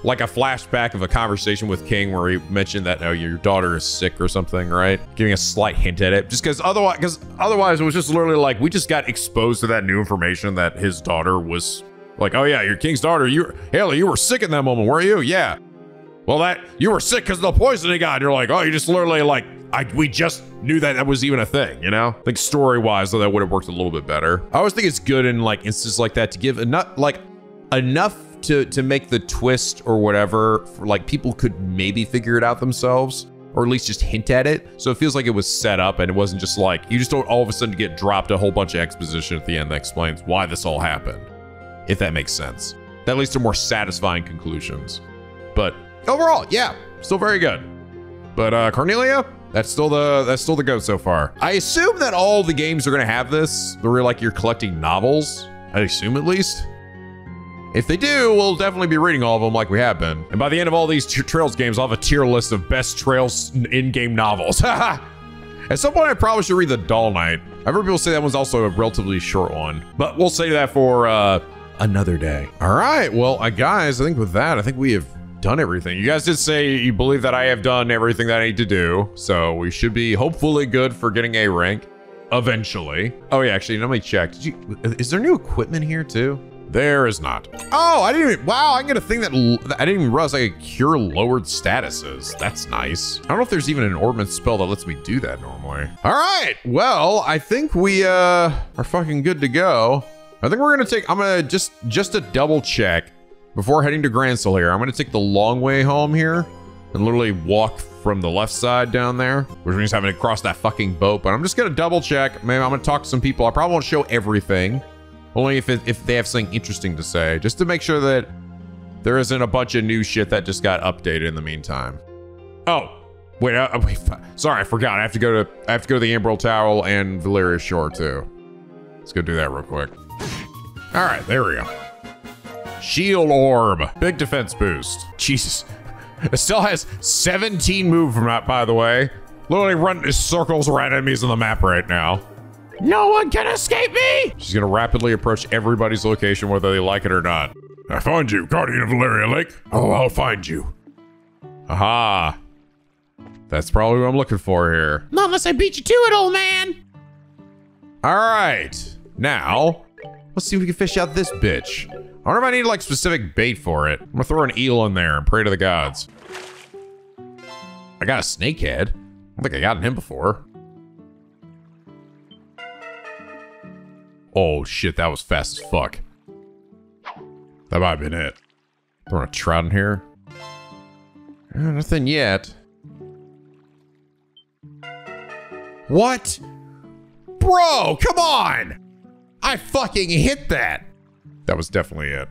Like a flashback of a conversation with King where he mentioned that, oh, your daughter is sick or something, right? Giving a slight hint at it. Just because otherwise it was just literally like, we just got exposed to that new information that his daughter was like, oh yeah, your King's daughter, Haley, you were sick in that moment, weren't you? Yeah. Well, you were sick because of the poison he got. And you're like, oh, you just literally like, we just knew that was even a thing, you know? I think story-wise, though, that would have worked a little bit better. I always think it's good in like instances like that to give enough to make the twist or whatever, for like people could maybe figure it out themselves, or at least just hint at it. So it feels like it was set up and it wasn't just like, you just don't all of a sudden get dropped a whole bunch of exposition at the end that explains why this all happened. If that makes sense. That leads to more satisfying conclusions. But overall, yeah, still very good. But Cornelia, that's still the GOAT so far. I assume that all the games are gonna have this, where like you're collecting novels. I assume at least. If they do, we'll definitely be reading all of them like we have been. And by the end of all these Trails games, I'll have a tier list of best Trails in-game novels. At some point, I probably should read The Dull Knight. I've heard people say that one's also a relatively short one, but we'll say that for another day. All right, well, guys, I think with that, I think we have done everything. You guys did say you believe that I have done everything that I need to do, so we should be hopefully good for getting a rank eventually. Oh yeah, actually, let me check. Is there new equipment here too? There is not. Oh, I didn't even, wow, I can get a thing that I didn't even realize I could cure lowered statuses. That's nice. I don't know if there's even an ornament spell that lets me do that normally. All right, well, I think we are fucking good to go. I think we're gonna take, I'm gonna just to double check before heading to Gransel here, I'm gonna take the long way home here and literally walk from the left side down there, which means having to cross that fucking boat, but I'm just gonna double check. Maybe I'm gonna talk to some people. I probably won't show everything. Only if they have something interesting to say, just to make sure that there isn't a bunch of new shit that just got updated in the meantime. Oh, wait, sorry, I forgot. I have to go to the Emerald Towel and Valeria Shore too. Let's go do that real quick. All right, there we go. Shield Orb, big defense boost. Jesus, it still has 17 move from that, by the way. Literally running circles around enemies on the map right now. No one can escape me! She's gonna rapidly approach everybody's location, whether they like it or not. I found you, Guardian of Valeria Lake. Oh, I'll find you. Aha. That's probably what I'm looking for here. Not unless I beat you to it, old man. All right, now, let's see if we can fish out this bitch. I wonder if I need like specific bait for it. I'm gonna throw an eel in there and pray to the gods. I got a snakehead. I don't think I gotten him before. Oh shit, that was fast as fuck. That might have been it. Throwing a trout in here. Nothing yet. What? Bro, come on! I fucking hit that! That was definitely it.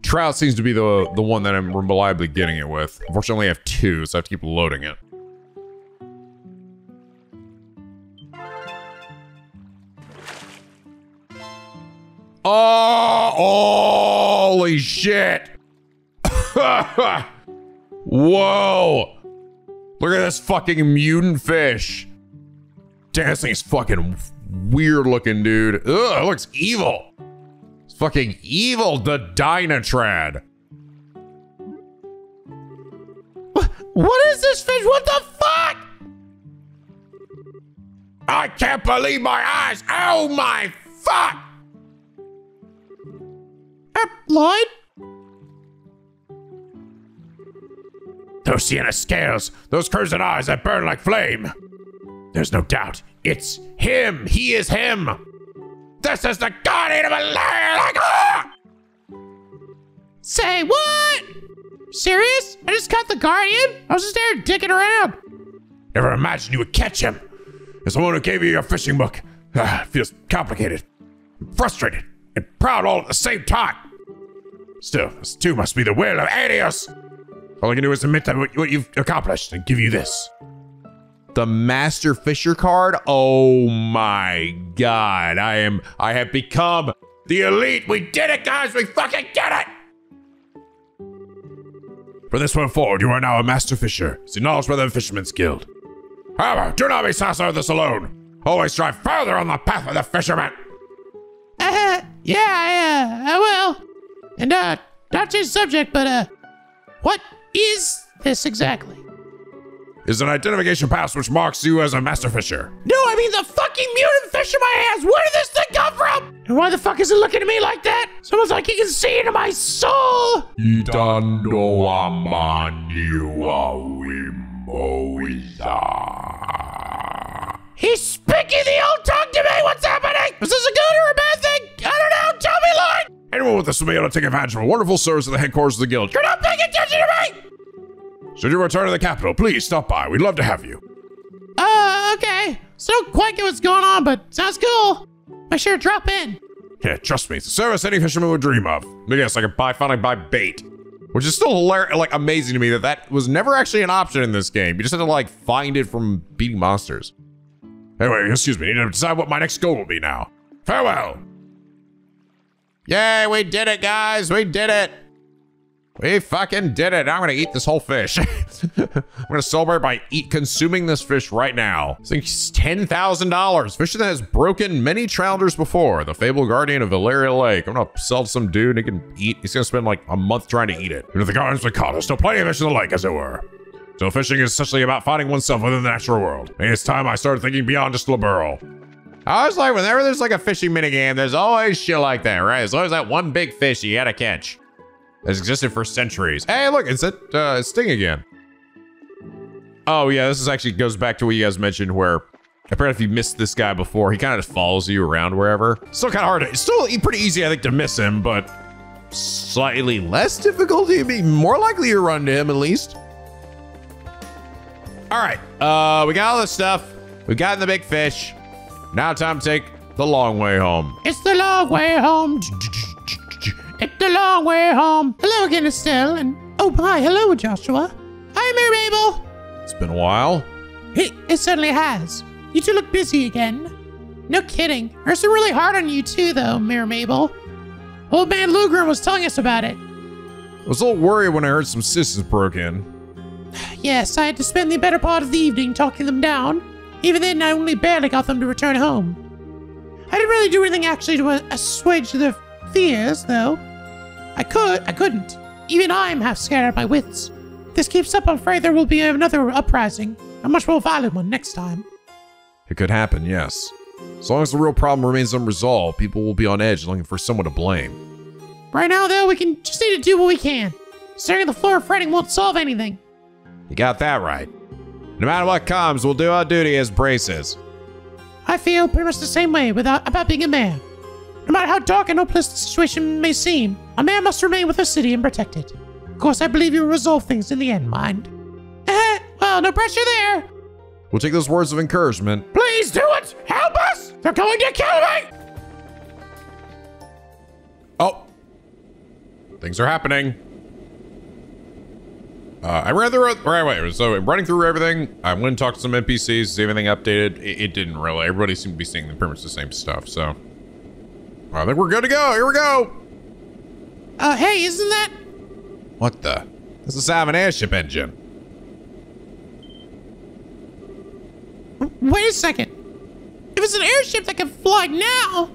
Trout seems to be the one that I'm reliably getting it with. Unfortunately, I have two, so I have to keep loading it. Oh, holy shit. Whoa. Look at this fucking mutant fish. Damn, this thing's fucking weird looking, dude. Ugh, it looks evil. It's fucking evil, the Dynatrad. What is this fish? What the fuck? I can't believe my eyes. Oh my fuck. Lloyd? Those sienna scales, those cursed eyes that burn like flame. There's no doubt, it's him. He is him. This is the Guardian of Valeria. Say what? Serious? I just caught the Guardian? I was just there dicking around. Never imagined you would catch him. As the one who gave you your fishing book. It feels complicated, frustrated, and proud all at the same time. Still, this too must be the will of Adios. All I can do is admit that what you've accomplished and give you this. The Master Fisher card? Oh my god. I have become The elite. We did it, guys. We fucking did it. From this point forward, you are now a Master Fisher. It's acknowledged by the Fisherman's Guild. However, do not be satisfied with this alone. Always strive further on the path of the fisherman. Yeah, I will. And, not change the subject, but, what is this exactly? Is an identification pass which marks you as a Master Fisher. No, I mean the fucking mutant fish in my hands. Where did this thing come from? And why the fuck is it looking at me like that? It's almost like he can see into my soul. He's speaking the old tongue to me. What's happening? Is this a good or a bad thing? I don't know. Tell me, Lord. Anyone with this will be able to take advantage of a wonderful service at the headquarters of the guild. You're not paying attention to me. Should you return to the capital, please stop by. We'd love to have you. Okay. So don't quite get what's going on, but sounds cool. Make sure to drop in. Yeah, trust me, it's a service any fisherman would dream of. But yes, I can finally buy bait. Which is still hilarious, like amazing to me that was never actually an option in this game. You just had to like find it from beating monsters. Anyway, excuse me, I need to decide what my next goal will be now. Farewell. Yay, we did it, guys. We did it. We fucking did it. I'm gonna eat this whole fish. I'm gonna celebrate by consuming this fish right now. This thing's $10,000. Fish that has broken many trounders before. The fabled guardian of Valeria Lake. I'm gonna sell to some dude and he can eat. He's gonna spend like a month trying to eat it. And if the guardians are caught, there's still plenty of fish in the lake, as it were. So fishing is essentially about finding oneself within the natural world. Maybe it's time I started thinking beyond just Liberl. I was like, whenever there's like a fishing minigame, there's always shit like that, right? There's always that one big fish you gotta catch. That's existed for centuries. Hey, look, it's Sting again. Oh yeah, this is actually goes back to what you guys mentioned where, apparently if you missed this guy before, he kind of follows you around wherever. Still kind of hard to, it's still pretty easy, I think, to miss him, but slightly less difficult, you'd be more likely to run to him at least. All right, we got all this stuff. We've gotten the big fish. Now time to take the long way home. It's the long way home. It's the long way home. Hello again, Estelle, and oh hi, hello, Joshua. Hi, Mary Mabel. It's been a while. It certainly has. You two look busy again. No kidding. Ursa really hard on you too, though, Mary Mabel. Old man Lugren was telling us about it. I was a little worried when I heard some systems broke in. Yes, I had to spend the better part of the evening talking them down. Even then, I only barely got them to return home. I didn't really do anything actually to assuage their fears, though. I couldn't. Even I'm half scared out of my wits. If this keeps up, I'm afraid there will be another uprising. A much more violent one next time. It could happen, yes. As long as the real problem remains unresolved, people will be on edge looking for someone to blame. Right now, though, we can just need to do what we can. Staring at the floor and fretting won't solve anything. You got that right. No matter what comes, we'll do our duty as braces. I feel pretty much the same way about being a man. No matter how dark and hopeless the situation may seem, a man must remain with the city and protect it. Of course, I believe you will resolve things in the end, mind. Well, no pressure there. We'll take those words of encouragement. Please do it! Help us! They're going to kill me! Oh. Things are happening. I ran through, so running through everything, I went and talked to some NPCs, see everything updated. It didn't really, everybody seemed to be seeing pretty much the same stuff, so. I think we're good to go, here we go. Hey, isn't that? What the? This is an airship engine. Wait a second. If it's an airship that can fly now.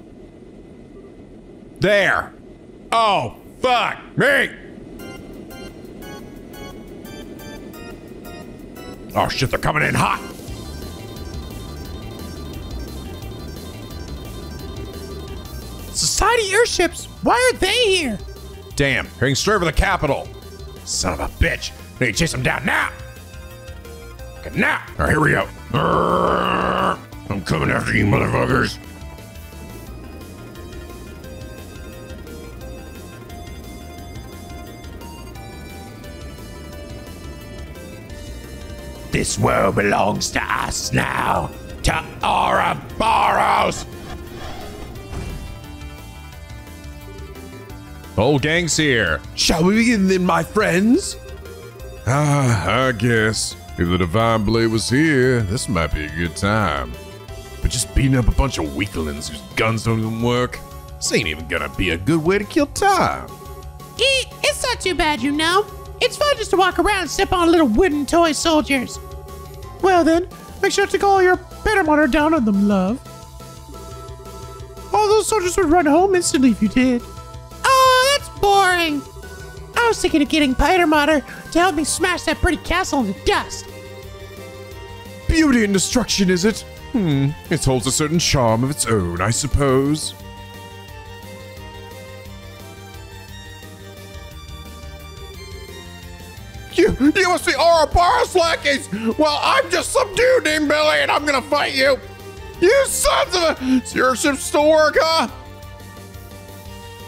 There. Oh, fuck me. Oh shit, they're coming in hot. Society airships? Why are they here? Damn, heading straight for the capital. Son of a bitch. I need to chase them down now. Okay, now. All right, here we go. I'm coming after you, motherfuckers. This world belongs to us now. To Ouroboros. The whole gang's here. Shall we begin then, my friends? I guess. If the Divine Blade was here, this might be a good time. But just beating up a bunch of weaklings whose guns don't even work, this ain't even gonna be a good way to kill time. It's not too bad, you know. It's fun just to walk around and step on little wooden toy soldiers. Well then, make sure to call your better monitor down on them, love. All those soldiers would run home instantly if you did. Oh, that's boring. I was thinking of getting Piter Motter to help me smash that pretty castle into dust. Beauty and destruction, is it? It holds a certain charm of its own, I suppose. You must be Ouroboros lackeys! Well, I'm just some dude named Billy and I'm gonna fight you! You sons of a... Does your ship still work, huh?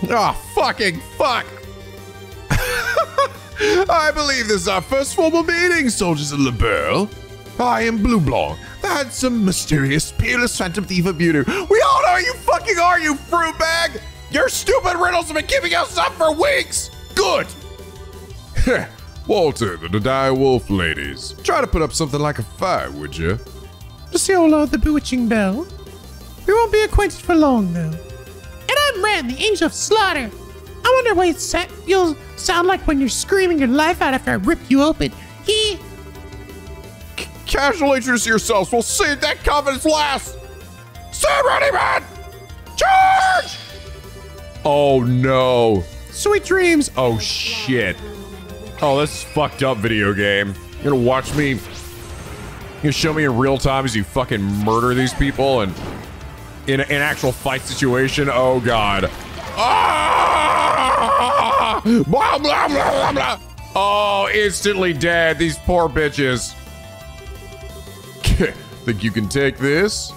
Oh, fucking fuck! I believe this is our first formal meeting, soldiers of Liberl. I am Blue Blanc, the handsome, mysterious, peerless phantom thief of beauty. We all know who you fucking are, you fruit bag! Your stupid riddles have been keeping us up for weeks! Good! Walter, the dire wolf ladies. Try to put up something like a fight, would you? Luciola, the bewitching belle. We won't be acquainted for long, though. And I'm Ren, the angel of slaughter. I wonder what you'll sound like when you're screaming your life out after I rip you open. Casually introduce yourselves. We'll see that confidence lasts. Stand ready, man. Charge! Oh no. Sweet dreams. Oh shit. Oh, this is fucked up video game. You're gonna watch me. You're gonna show me in real time as you fucking murder these people and in an actual fight situation. Oh god. Ah! Blah, blah, blah, blah, blah. Oh, instantly dead. These poor bitches. Think you can take this?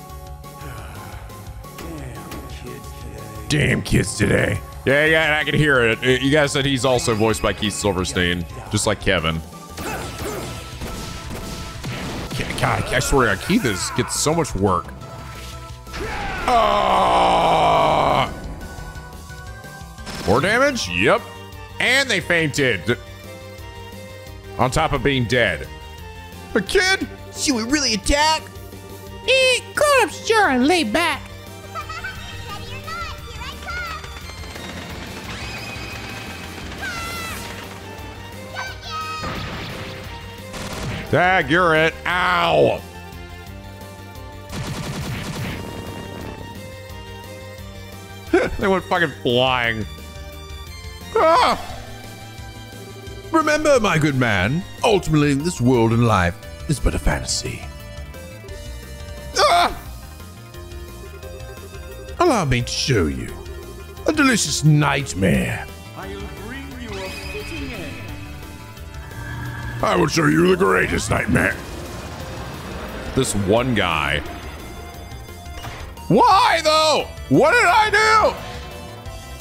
Damn kids today. Yeah, I can hear it. You guys said he's also voiced by Keith Silverstein, just like Kevin. God, I swear to God, Keith gets so much work. More damage? Yep. And they fainted. On top of being dead. A kid? Should we really attack? Grown-ups sure are laid back. Dag, you're it. Ow. They went fucking flying. Ah! Remember, my good man, ultimately this world and life is but a fantasy. Ah! Allow me to show you a delicious nightmare. I'll bring you a fitting end. I will show you the greatest nightmare. This one guy. Why though? What did I do?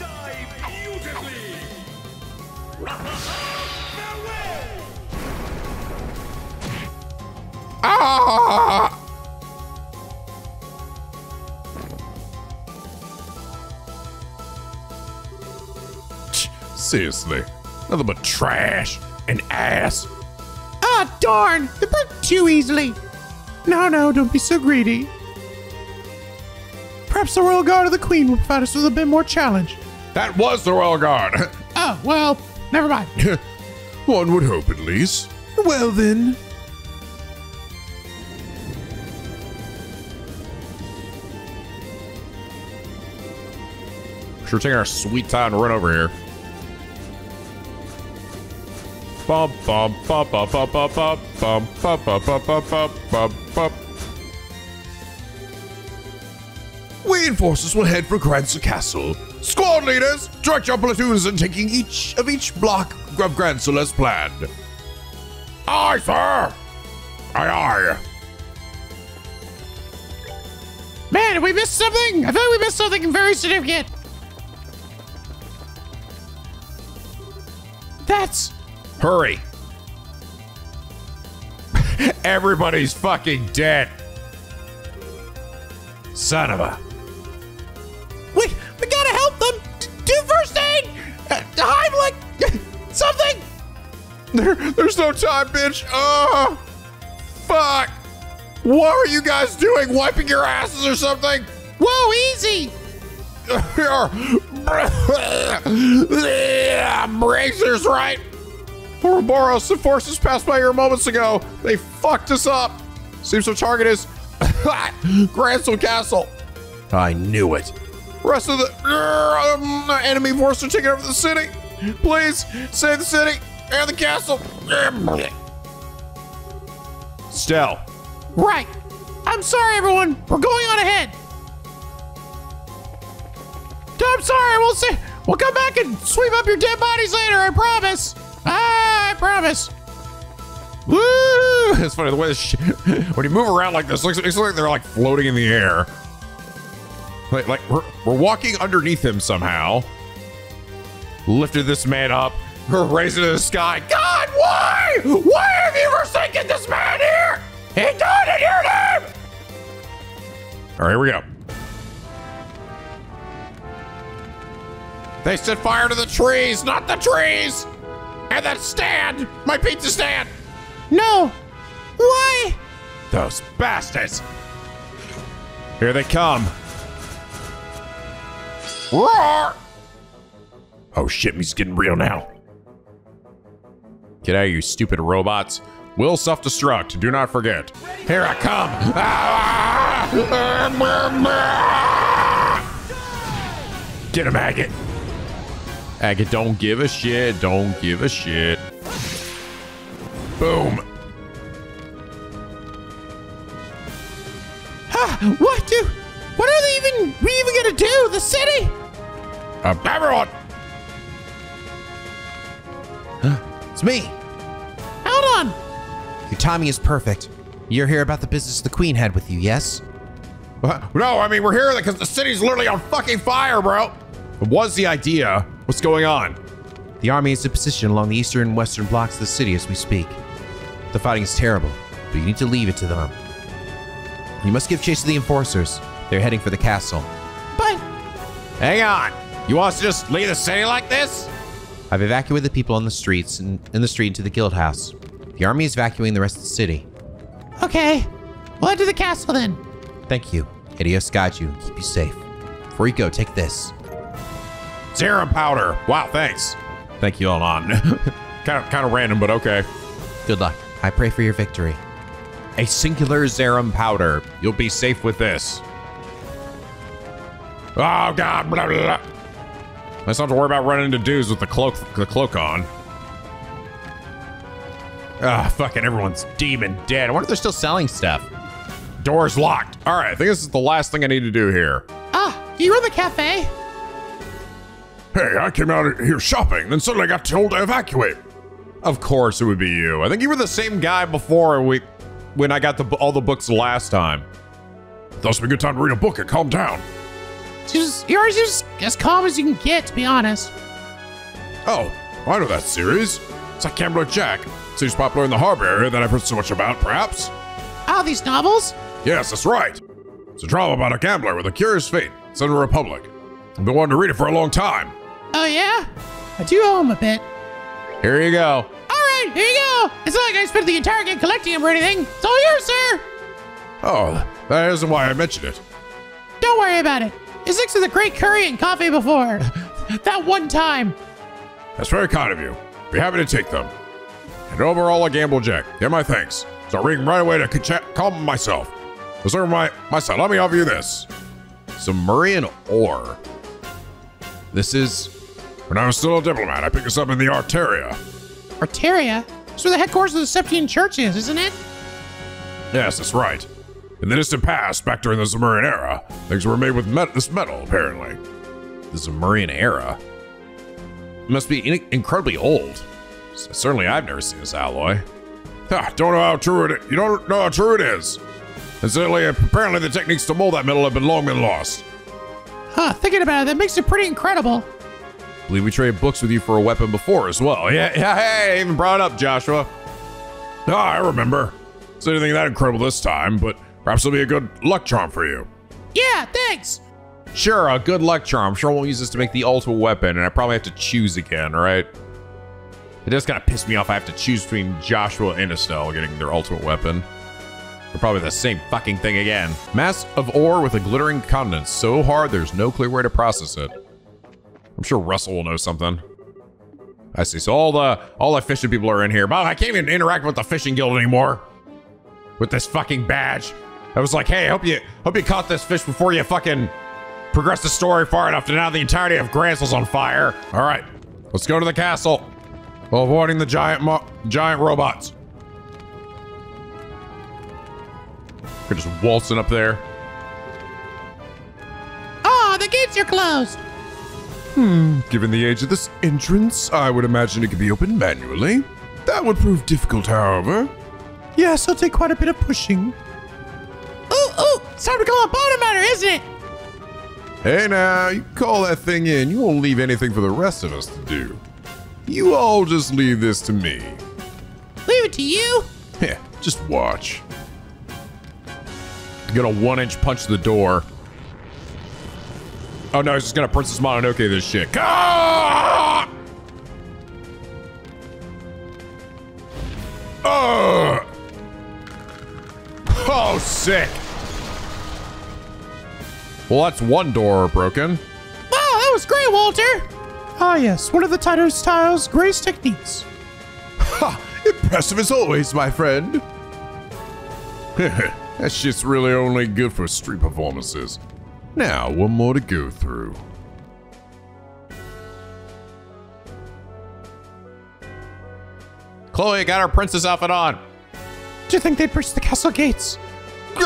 Die beautifully. Farewell. Ah! Seriously, nothing but trash and ass. Ah, darn! They broke too easily. No, don't be so greedy. Perhaps the Royal Guard of the Queen will provide us with a bit more challenge. That was the Royal Guard. Oh, well, never mind. One would hope at least. Well then. Sure, taking our sweet time to run over here. Bum bum bum bum bum bum bum bum bum bum bum bum bum bum. Reinforcements will head for Gransel Castle. Squad leaders, direct your platoons in taking each block of Gransel as planned. Aye, sir. Aye, aye. Man, did we miss something? I thought we missed something very significant. That's... Hurry. Everybody's fucking dead. Son of a... We gotta help them. Do first aid. Heimlich. Something. There's no time, bitch. Oh, fuck. What are you guys doing? Wiping your asses or something? Whoa, easy. Bracers, right? Ouroboros, the forces passed by here moments ago. They fucked us up. Seems their target is Gransel Castle. I knew it. Rest of the enemy forces are taking over the city. Please save the city and the castle. Estelle. Right. I'm sorry, everyone. We're going on ahead. I'm sorry. We'll come back and sweep up your dead bodies later. I promise. I promise. Woo! It's funny the way this when you move around like this, it looks like they're like floating in the air. Like we're walking underneath him somehow. Lifted this man up, raised it to the sky. God, why? Why have you forsaken this man here? He died in your name. All right, here we go. They set fire to the trees, not the trees. And that stand, my pizza stand. No. Why? Those bastards. Here they come. Roar! Oh shit, he's getting real now. Get out of here, you stupid robots. Will self-destruct, do not forget. Here I come. Get him, Agate. Agate, don't give a shit, don't give a shit. Boom. What are we even gonna do? The city? Everyone! It's me. Hold on. Your timing is perfect. You're here about the business the Queen had with you, yes? No, I mean, we're here because the city's literally on fucking fire, bro. What's the idea? What's going on? The army is in position along the eastern and western blocks of the city as we speak. The fighting is terrible, but you need to leave it to them. You must give chase to the enforcers. They're heading for the castle. But Hang on. You want us to just leave the city like this? I've evacuated the people on the streets and in the street into the guild house. The army is evacuating the rest of the city. okay, we'll head to the castle then. Thank you. Idios guide you and keep you safe. Before you go, take this. Serum powder. Wow, thanks. Thank you, Alon. kind of random, but okay. Good luck. I pray for your victory. A singular Zerum powder. You'll be safe with this. Oh God! Blah, blah, blah. Let's not have to worry about running into dudes with the cloak on. Ah, fucking everyone's demon dead. I wonder if they're still selling stuff. Door's locked. All right, I think this is the last thing I need to do here. Do you run the cafe? Hey, I came out here shopping, then suddenly I got told to evacuate. Of course it would be you. I think you were the same guy before when I got all the books last time. Thought it would be a good time to read a book and calm down. You're just as calm as you can get, to be honest. Oh, I know that series. It's like Gambler Jack. Seems popular in the harbor area that I've heard so much about, perhaps? Oh, these novels? Yes, that's right. It's a drama about a gambler with a curious fate. It's in the Republic. I've been wanting to read it for a long time. Oh, yeah? I do owe him a bit. Here you go. All right, here you go. It's not like I spent the entire game collecting them or anything. It's all yours, sir. Oh, that isn't why I mentioned it. Don't worry about it. It's next to the great curry and coffee before. That one time. That's very kind of you. Be happy to take them. And overall, a gamble jack. Get my thanks. Start reading right away to calm myself. Preserve myself. Let me offer you this. Sumerian ore. This is... When I was still a diplomat, I picked this up in the Arteria. Arteria? That's where the headquarters of the Septian Church is, isn't it? Yes, that's right. In the distant past, back during the Sumerian era, things were made with this metal, apparently. The Sumerian era? It must be incredibly old. Certainly, I've never seen this alloy. Don't know how true it is. You don't know how true it is. Incidentally, apparently the techniques to mold that metal have long been lost. Huh, thinking about it, that makes it pretty incredible. I believe we traded books with you for a weapon before as well. Yeah, hey, I even brought it up, Joshua. I remember. It's anything that incredible this time, but perhaps it'll be a good luck charm for you. Yeah, thanks. Sure, a good luck charm. I'm sure I won't use this to make the ultimate weapon, and I probably have to choose again, right? It does kind of piss me off I have to choose between Joshua and Estelle getting their ultimate weapon. They're probably the same fucking thing again. Mass of ore with a glittering countenance. So hard, there's no clear way to process it. I'm sure Russell will know something. I see. So all the fishing people are in here. But I can't even interact with the fishing guild anymore. With this fucking badge. I was like, hey, hope you caught this fish before you fucking progress the story far enough to now the entirety of Gransel's on fire. All right, let's go to the castle while avoiding the giant robots. We're just waltzing up there. Oh, the gates are closed. Given the age of this entrance, I would imagine it could be opened manually. That would prove difficult, however. Yes, it'll take quite a bit of pushing. Ooh, it's time to call a bottom matter, isn't it? Hey now, you call that thing in, you won't leave anything for the rest of us to do. You all just leave this to me. Leave it to you. Yeah, just watch. Get a 1-inch punch to the door. Oh no, he's just gonna Princess Mononoke this shit. Ah! Oh, sick. Well, that's one door broken. Wow, that was great, Walter. Ah yes, one of the title style's greatest techniques. Ha! Impressive as always, my friend. That shit's really only good for street performances. Now, one more to go through. Chloe got her princess outfit on. Do you think they'd breach the castle gates? They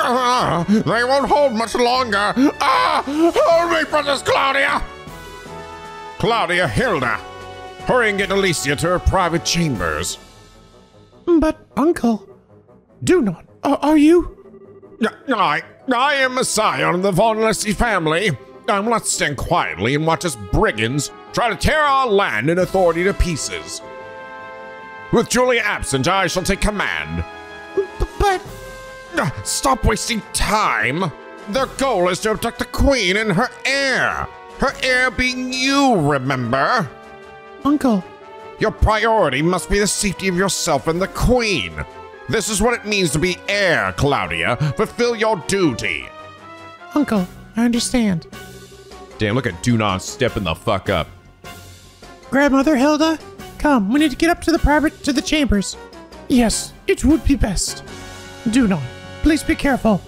won't hold much longer. Hold me, Princess Claudia! Claudia, Hilda, hurry and get Alicia to her private chambers. But, Uncle, do not. Are you? I am a scion of the Von Leslie family. I will not stand quietly and watch as brigands try to tear our land and authority to pieces. With Julia absent, I shall take command. But... Stop wasting time. Their goal is to abduct the queen and her heir. Her heir being you, remember? Uncle. Your priority must be the safety of yourself and the queen. This is what it means to be heir, Claudia. Fulfill your duty. Uncle, I understand. Damn, look at Dunon stepping the fuck up. Grandmother Hilda, come, we need to get up to the chambers. Yes, it would be best. Do not. Please be careful.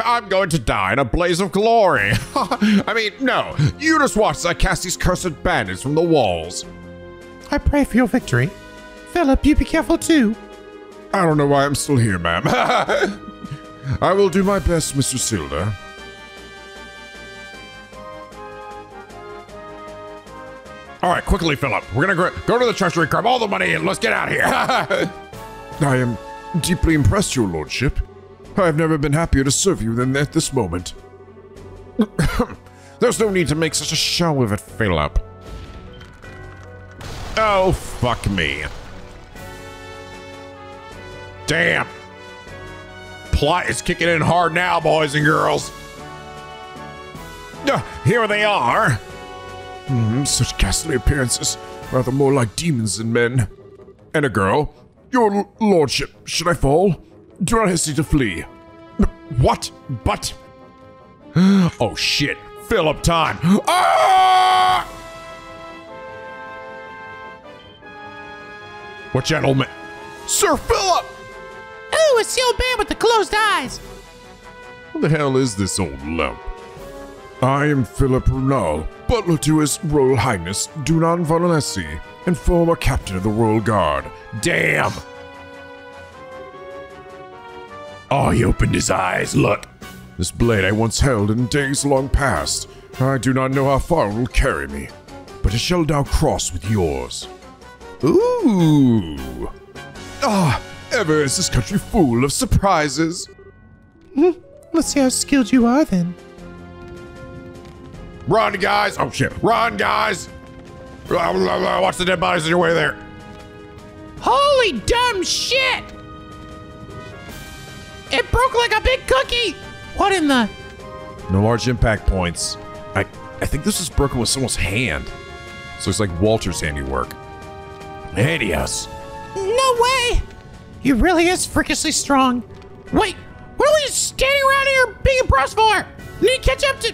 I'm going to die in a blaze of glory. I mean, no. You just watch as I cast these cursed bandits from the walls. I pray for your victory. Philip, you be careful too. I don't know why I'm still here, ma'am. I will do my best, Mr. Silda. All right, quickly, Philip. We're gonna go to the treasury, grab all the money, and let's get out of here. I am deeply impressed, your lordship. I have never been happier to serve you than at this moment. There's no need to make such a show of it, Philip. Oh, fuck me. Damn. Plot is kicking in hard now, boys and girls. Here they are. Such ghastly appearances, rather more like demons than men. And a girl. Your lordship, should I fall? Do not hesitate to flee. What? But... Oh, shit. Philip time. Ah! What gentleman? Sir Philip! Ooh, it's the old man with the closed eyes. Who the hell is this old lump? I am Philip Runal, butler to His Royal Highness Dunan von Alessi, and former captain of the Royal Guard. Damn! Oh, he opened his eyes, look. This blade I once held in days long past. I do not know how far it will carry me, but it shall now cross with yours. Ooh! Ah, ever is this country full of surprises. Let's see how skilled you are then. Run, guys! Oh, shit. Run, guys! Watch the dead bodies on your way there. Holy dumb shit! It broke like a big cookie! What in the... No large impact points. I think this is broken with someone's hand. So it's like Walter's handiwork. Hideous. No way! He really is freakishly strong. Wait, what are we just standing around here being impressed for? Need to catch up to...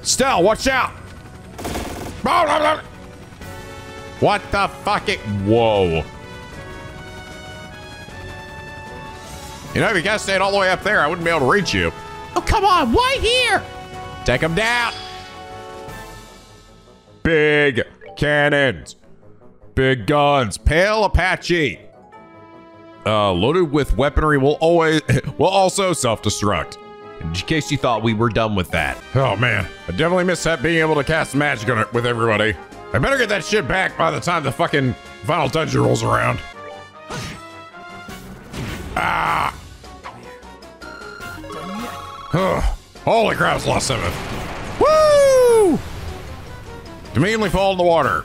Estelle, watch out! What the fuck? Whoa. You know, if you guys stayed all the way up there, I wouldn't be able to reach you. Oh, come on, why here? Take them down. Big cannons. Big guns. Pale Apache. Loaded with weaponry will also self-destruct. In case you thought we were done with that. Oh man, I definitely miss that being able to cast magic on it with everybody. I better get that shit back by the time the fucking final dungeon rolls around. Ah! Holy crap, it's lost 7. Woo! Immediately fall in the water.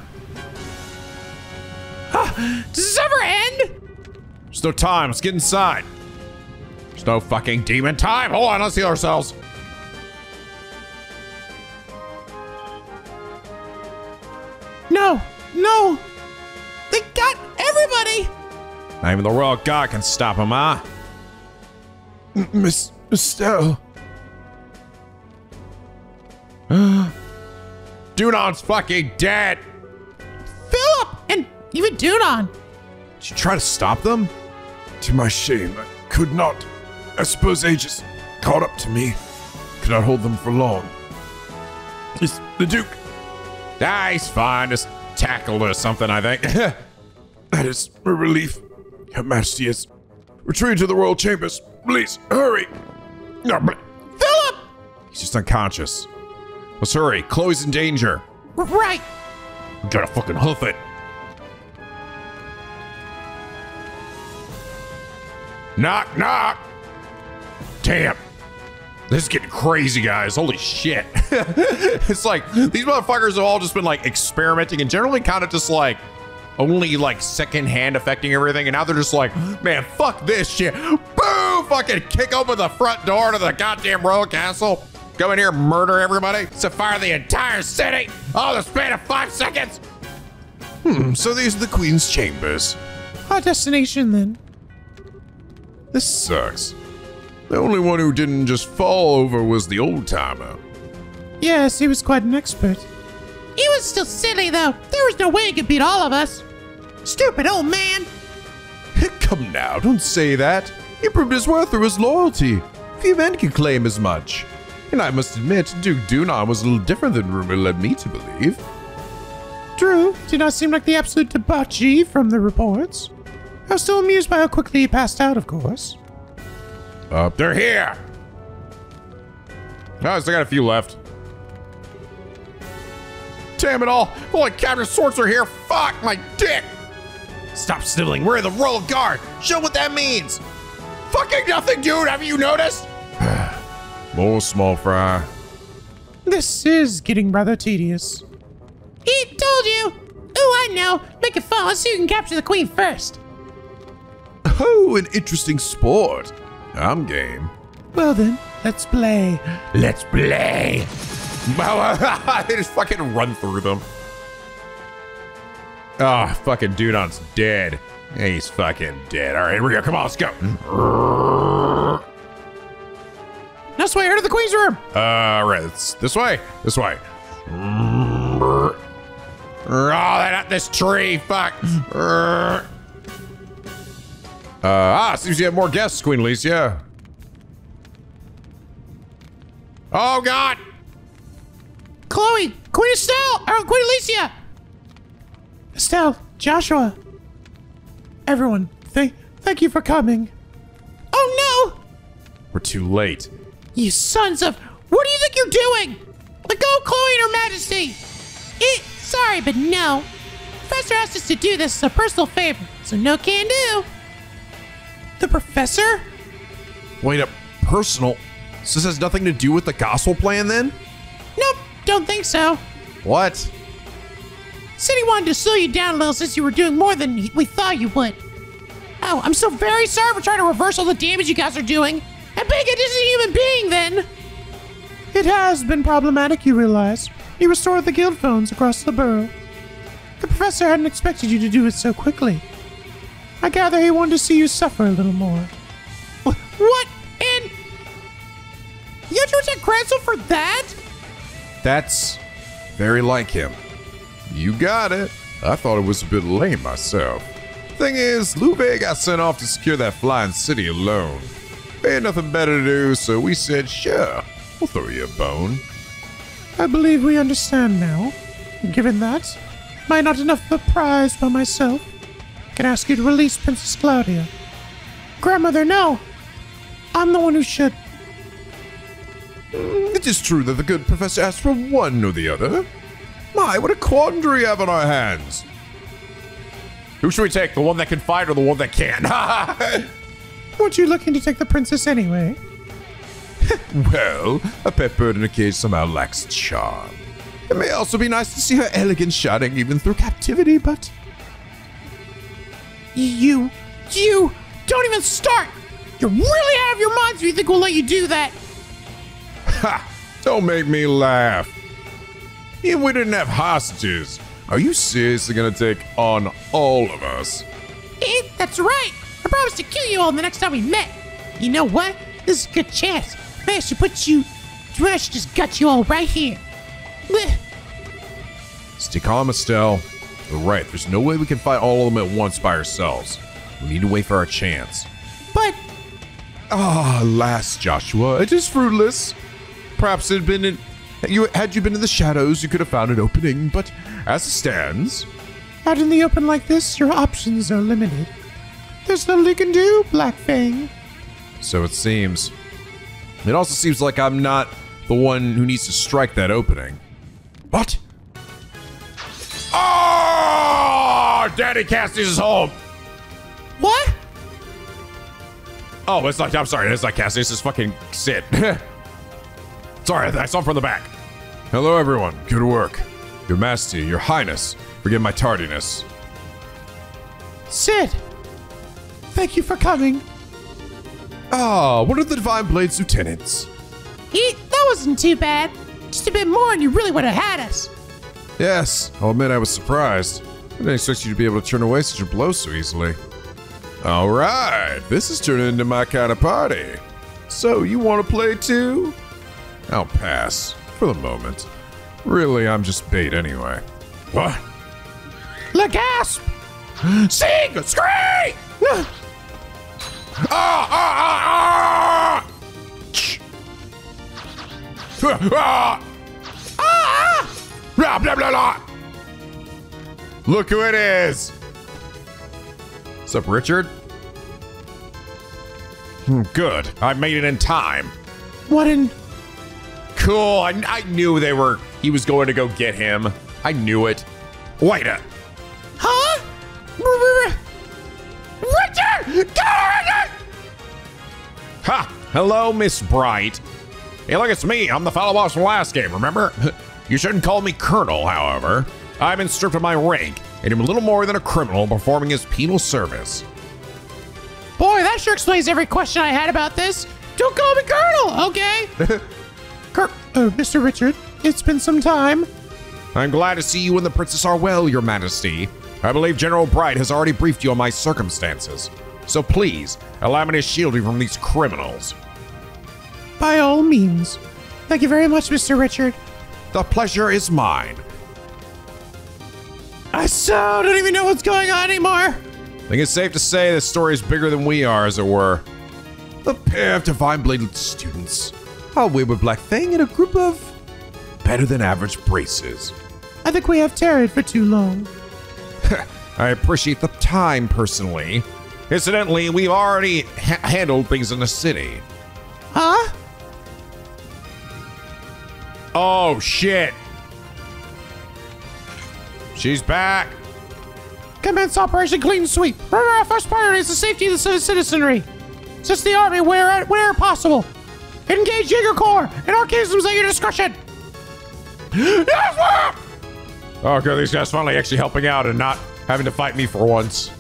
Does this ever end? There's no time, let's get inside. There's no fucking demon time. Hold on, let's heal ourselves. No, no. They got everybody. Not even the Royal God can stop him, huh? Miss Estelle. Dunon's fucking dead. Philip! And even Dunon. Did you try to stop them? To my shame, I could not. I suppose ages caught up to me. Could not hold them for long. It's the Duke. Ah, he's fine. Just tackled or something, I think. That is a relief. Your Majesty has retreated to the royal chambers. Please, hurry. No, but Philip! He's just unconscious. Let's hurry. Chloe's in danger. Right. We gotta fucking hoof it. Knock, knock. Damn. This is getting crazy, guys. Holy shit. It's like, these motherfuckers have all just been like experimenting and generally kind of just like only like secondhand affecting everything. And now they're just like, man, fuck this shit. Boom! Fucking kick open the front door to the goddamn royal castle. Go in here, murder everybody. Set fire to the entire city. All in the span of 5 seconds. so these are the Queen's chambers. Our destination, then. This sucks. The only one who didn't just fall over was the old timer. Yes, he was quite an expert. He was still silly, though. There was no way he could beat all of us. Stupid old man. Come now, don't say that. He proved his worth through his loyalty. Few men can claim as much. And I must admit, Duke Dunon was a little different than rumor led me to believe. True, did not seem like the absolute debauchee from the reports. I was still amused by how quickly he passed out, of course. They're here. Oh, I still got a few left. Damn it all. Holy Captain Swords are here. Fuck my dick. Stop sniveling. We're in the Royal Guard. Show what that means. Fucking nothing, dude. Have you noticed? More small fry. This is getting rather tedious. He told you. Oh, I know. Make it fun so you can capture the queen first. Oh, an interesting sport. I'm game. Well then, let's play. Let's play. They just fucking run through them. Oh, fucking Dunon's dead. Yeah, he's fucking dead. All right, here we go. Come on, let's go. Now sway her to the queen's room. Right, it's this way. This way. Oh, they're not this tree. Fuck. Seems you have more guests, Queen Alicia. Oh, God. Chloe, Queen Estelle, or Queen Alicia. Estelle, Joshua, everyone, thank you for coming. Oh, no. We're too late. You sons of... What do you think you're doing? Let go of Chloe and Her Majesty. Sorry, but no. Professor asked us to do this as a personal favor, so no can do. The professor? Wait up, personal? So this has nothing to do with the gospel plan then? Nope, don't think so. What? Said he wanted to slow you down a little since you were doing more than we thought you would. Oh, I'm so very sorry for trying to reverse all the damage you guys are doing. And being a distant human being, then. It has been problematic, you realize. He restored the guild phones across the borough. The professor hadn't expected you to do it so quickly. I gather he wanted to see you suffer a little more. What? And you had to attack Cransel for that? That's very like him. You got it. I thought it was a bit lame myself. Thing is, Louvet got sent off to secure that flying city alone. We had nothing better to do, so we said, sure, we'll throw you a bone. I believe we understand now. Given that, am I not enough of a prize by myself? I can ask you to release Princess Claudia. Grandmother, no! I'm the one who should. It is true that the good professor asked for one or the other. My, what a quandary we have on our hands. Who should we take? The one that can fight or the one that can't? Weren't you looking to take the princess anyway? Well, a pet bird in a cage somehow lacks charm. It may also be nice to see her elegance shining even through captivity, but... You don't even start! You're really out of your minds if you think we'll let you do that! Ha! Don't make me laugh. Even we didn't have hostages. Are you seriously gonna take on all of us? That's right! I promised to kill you all the next time we met! You know what? This is a good chance. Maybe I should just gut you all right here. Blech. Stay calm, Estelle. You're right, there's no way we can fight all of them at once by ourselves. We need to wait for our chance. But Alas, Joshua, it is fruitless. Perhaps had you been in the shadows, you could have found an opening, but as it stands... Out in the open like this, your options are limited. There's little you can do, Black Fang. So it seems. It also seems like I'm not the one who needs to strike that opening. What? Oh! Daddy Cassidy's is home! what? Oh, it's like, I'm sorry, it's not Cassidy, it's just fucking Sid. Sorry, I saw him from the back. Hello, everyone. Good work. Your Majesty, Your Highness, forgive my tardiness. Sid, thank you for coming. One of the Divine Blade's lieutenants. That wasn't too bad. Just a bit more and you really would have had us. Yes, I'll admit I was surprised. I didn't expect you to be able to turn away such a blow so easily. All right, this is turning into my kind of party. So, you want to play too? I'll pass, for the moment. Really, I'm just bait anyway. What? Le gasp! Sing! Scream! Blah, blah, blah, blah. Look who it is! What's up, Richard? Good. I made it in time. What in... Cool. I knew he was going to go get him. I knew it. Wait a... Huh? Richard! Richard! Ha! Hello, Miss Bright. Hey, look, it's me. I'm the fellow boss from last game, remember? You shouldn't call me Colonel, however. I've been stripped of my rank, and I'm a little more than a criminal performing his penal service. Boy, that sure explains every question I had about this. Don't call me Colonel, okay? Mr. Richard, it's been some time. I'm glad to see you and the princess are well, Your Majesty. I believe General Bright has already briefed you on my circumstances. So please, allow me to shield you from these criminals. By all means. Thank you very much, Mr. Richard. The pleasure is mine. I so don't even know what's going on anymore. I think it's safe to say this story is bigger than we are, as it were. A pair of Divine Blade students. A wayward Black Fang and a group of better than average braces. I think we have tarried for too long. I appreciate the time, personally. Incidentally, we've already handled things in the city. Huh? Oh, shit. She's back. Commence Operation Clean Sweep. Remember, our first priority is the safety of the citizenry. Assist the army where possible. Engage Jaeger Corps and Archaisms at your discretion. Yes, ma'am! Oh, good. These guys finally actually helping out and not having to fight me for once.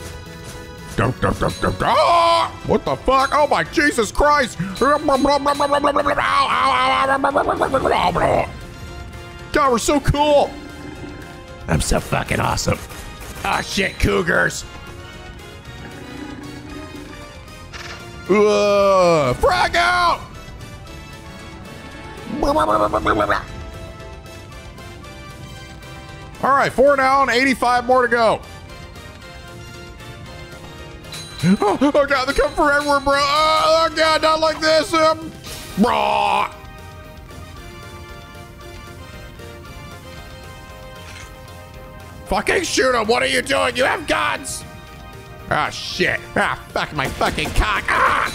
Ah! What the fuck? Oh my Jesus Christ! God, we're so cool! I'm so fucking awesome. Ah, shit, cougars! Frag out! All right, 4 down, 85 more to go. Oh God, they're coming from everywhere, bro. Oh God, not like this. Bro. Fucking shoot them. What are you doing? You have guns. Ah, shit. Ah, fuck my fucking cock. Ah!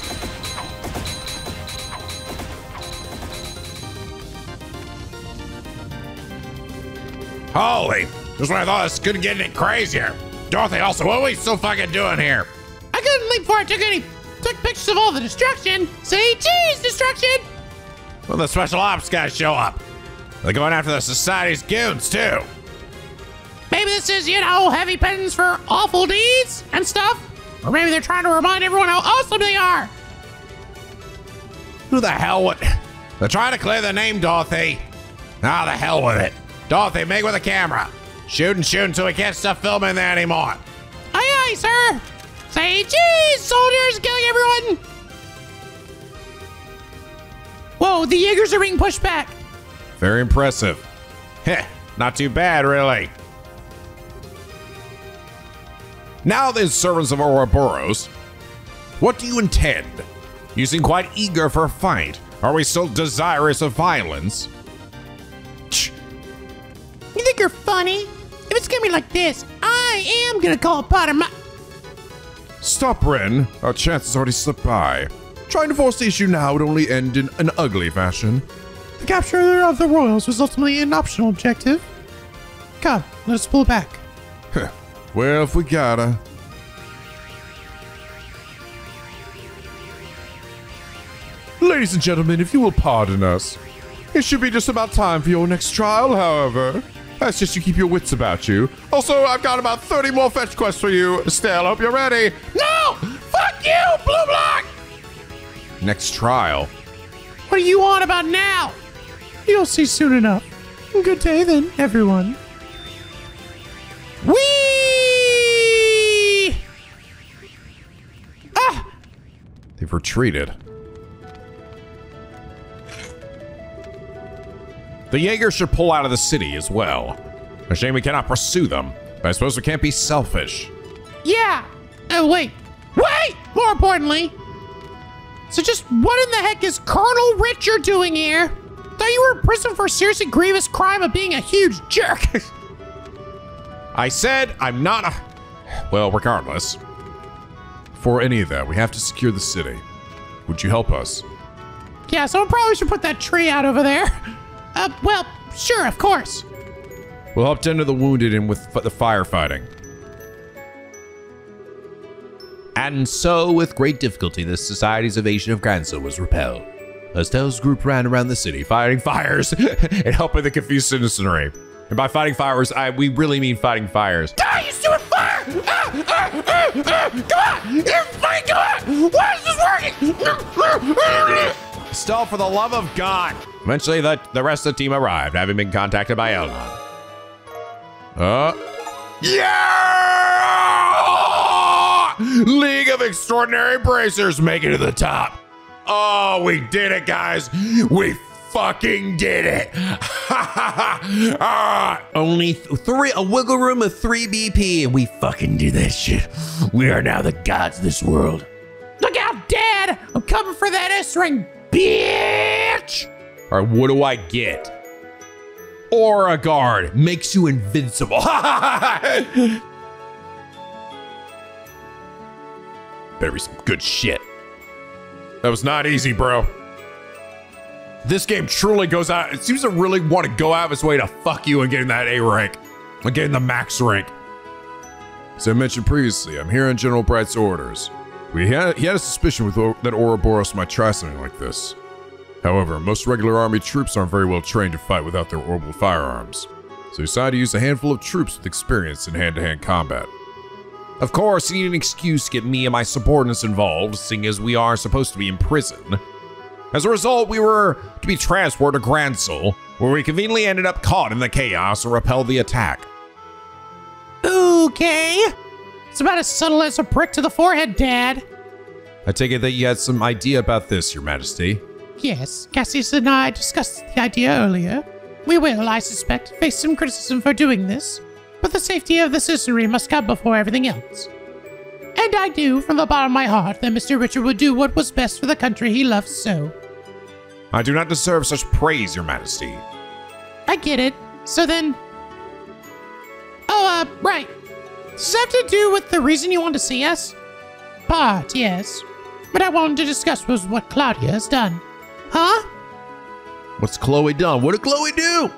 Holy, just when I thought this couldn't get any crazier. Dorothy, also, what are we still fucking doing here? I couldn't leap before I took pictures of all the destruction. Say cheese, destruction. When the special ops guys show up, they're going after the society's goons, too. Maybe this is, heavy penance for awful deeds and stuff. Or maybe they're trying to remind everyone how awesome they are. Who the hell would... They're trying to clear the name, Dorothy. Ah, the hell with it. Dorothy, make with the camera. Shoot and shoot until we can't stop filming there anymore. Aye, aye, sir. Say cheese, soldiers, killing everyone. Whoa, the Jaegers are being pushed back. Very impressive. Heh, not too bad, really. Now then, servants of Ouroboros, what do you intend? You seem quite eager for a fight. Are we still desirous of violence? You think you're funny? If it's gonna be like this, I am gonna call a pot of my... Stop, Ren. Our chance has already slipped by. Trying to force the issue now would only end in an ugly fashion. The capture of the royals was ultimately an optional objective. Come, let us pull back. Well, if we gotta. Ladies and gentlemen, if you will pardon us. It should be just about time for your next trial, however. That's just to keep your wits about you. Also, I've got about 30 more fetch quests for you. Estelle, hope you're ready. No! Fuck you, Blue Block! Next trial. What are you on about now? You'll see soon enough. Good day then, everyone. Whee! Ah! They've retreated. The Jaeger should pull out of the city as well. A shame we cannot pursue them, but I suppose we can't be selfish. Yeah! Wait! More importantly, so just what in the heck is Colonel Richard doing here? Thought you were in prison for a seriously grievous crime of being a huge jerk. I said I'm not a... Well, regardless. For any of that, we have to secure the city. Would you help us? Yeah, someone probably should put that tree out over there. Well, sure, of course. We'll help tend to the wounded and with the firefighting. And so, with great difficulty, the Society's invasion of Granso was repelled. Estelle's group ran around the city, fighting fires and helping the confused citizenry. And by fighting fires, we really mean fighting fires. Die, you stupid fire! Come on! Come on! Why is this working? Estelle, for the love of God! Eventually, the rest of the team arrived, having been contacted by Eldon. Yeah! League of Extraordinary Bracers make it to the top. Oh, we did it, guys. We fucking did it. Only a wiggle room of 3 BP, and we fucking did that shit. We are now the gods of this world. Look out, Dad! I'm coming for that S-ring, bitch! All right, what do I get? Aura Guard makes you invincible. Better be some good shit. That was not easy, bro. This game truly goes out. It seems to really want to go out of its way to fuck you and getting that A rank. And getting the max rank. As I mentioned previously, I'm here on General Bright's orders. He had a suspicion that Ouroboros might try something like this. However, most regular army troops aren't very well trained to fight without their orbital firearms. So he decided to use a handful of troops with experience in hand-to-hand combat. Of course, he needed an excuse to get me and my subordinates involved, seeing as we are supposed to be in prison. As a result, we were to be transported to Granso, where we conveniently ended up caught in the chaos and repelled the attack. Okay. It's about as subtle as a prick to the forehead, Dad. I take it that you had some idea about this, Your Majesty. Yes, Cassius and I discussed the idea earlier. We will, I suspect, face some criticism for doing this, but the safety of the citizenry must come before everything else. And I knew from the bottom of my heart that Mr. Richard would do what was best for the country he loves so. I do not deserve such praise, Your Majesty. I get it. So then... Oh, right. Does that have to do with the reason you want to see us? Part, yes. But I wanted to discuss was what Claudia has done. Huh? What's Chloe done? What did Chloe do?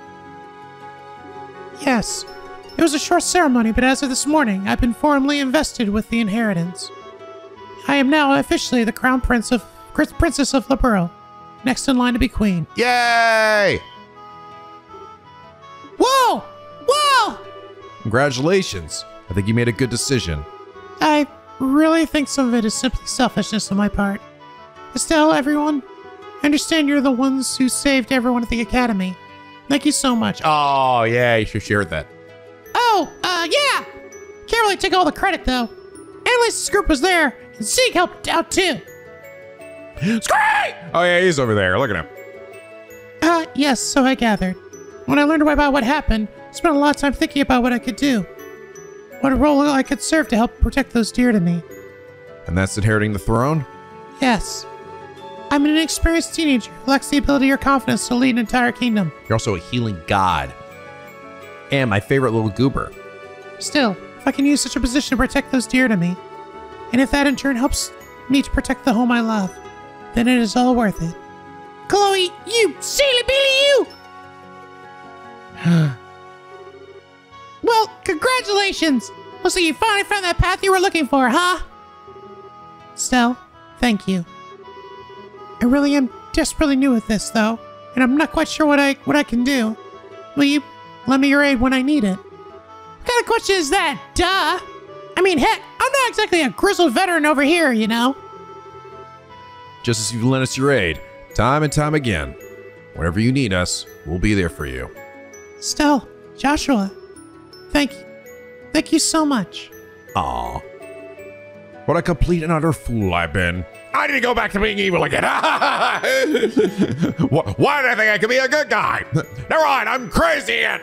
Yes. It was a short ceremony, but as of this morning, I've been formally invested with the inheritance. I am now officially the Crown Princess of Liberl, next in line to be queen. Yay! Whoa! Whoa! Congratulations. I think you made a good decision. I really think some of it is simply selfishness on my part. Estelle, everyone, I understand you're the ones who saved everyone at the academy. Thank you so much. Oh, yeah, you should share that. Oh, yeah! Can't really take all the credit, though. Annalise's group was there, and Zeke helped out, too. Scream! Oh, yeah, he's over there. Look at him. Yes, so I gathered. When I learned about what happened, I spent a lot of time thinking about what I could do. what role I could serve to help protect those dear to me. And that's inheriting the throne? Yes. I'm an inexperienced teenager who lacks the ability or confidence to lead an entire kingdom. You're also a healing god. And my favorite little goober. Still, if I can use such a position to protect those dear to me, and if that in turn helps me to protect the home I love, then it is all worth it. Chloe, you silly billy, you! Well, congratulations! Looks like you finally found that path you were looking for, huh? Estelle, thank you. I really am desperately new at this, though, and I'm not quite sure what I can do. Will you lend me your aid when I need it? What kind of question is that? Duh! I mean, heck, I'm not exactly a grizzled veteran over here, you know? Just as you've lent us your aid, time and time again. Whenever you need us, we'll be there for you. Estelle, Joshua, thank you. Thank you so much. Aw. What a complete and utter fool I've been. I need to go back to being evil again. Why did I think I could be a good guy? Never mind, I'm crazy yet.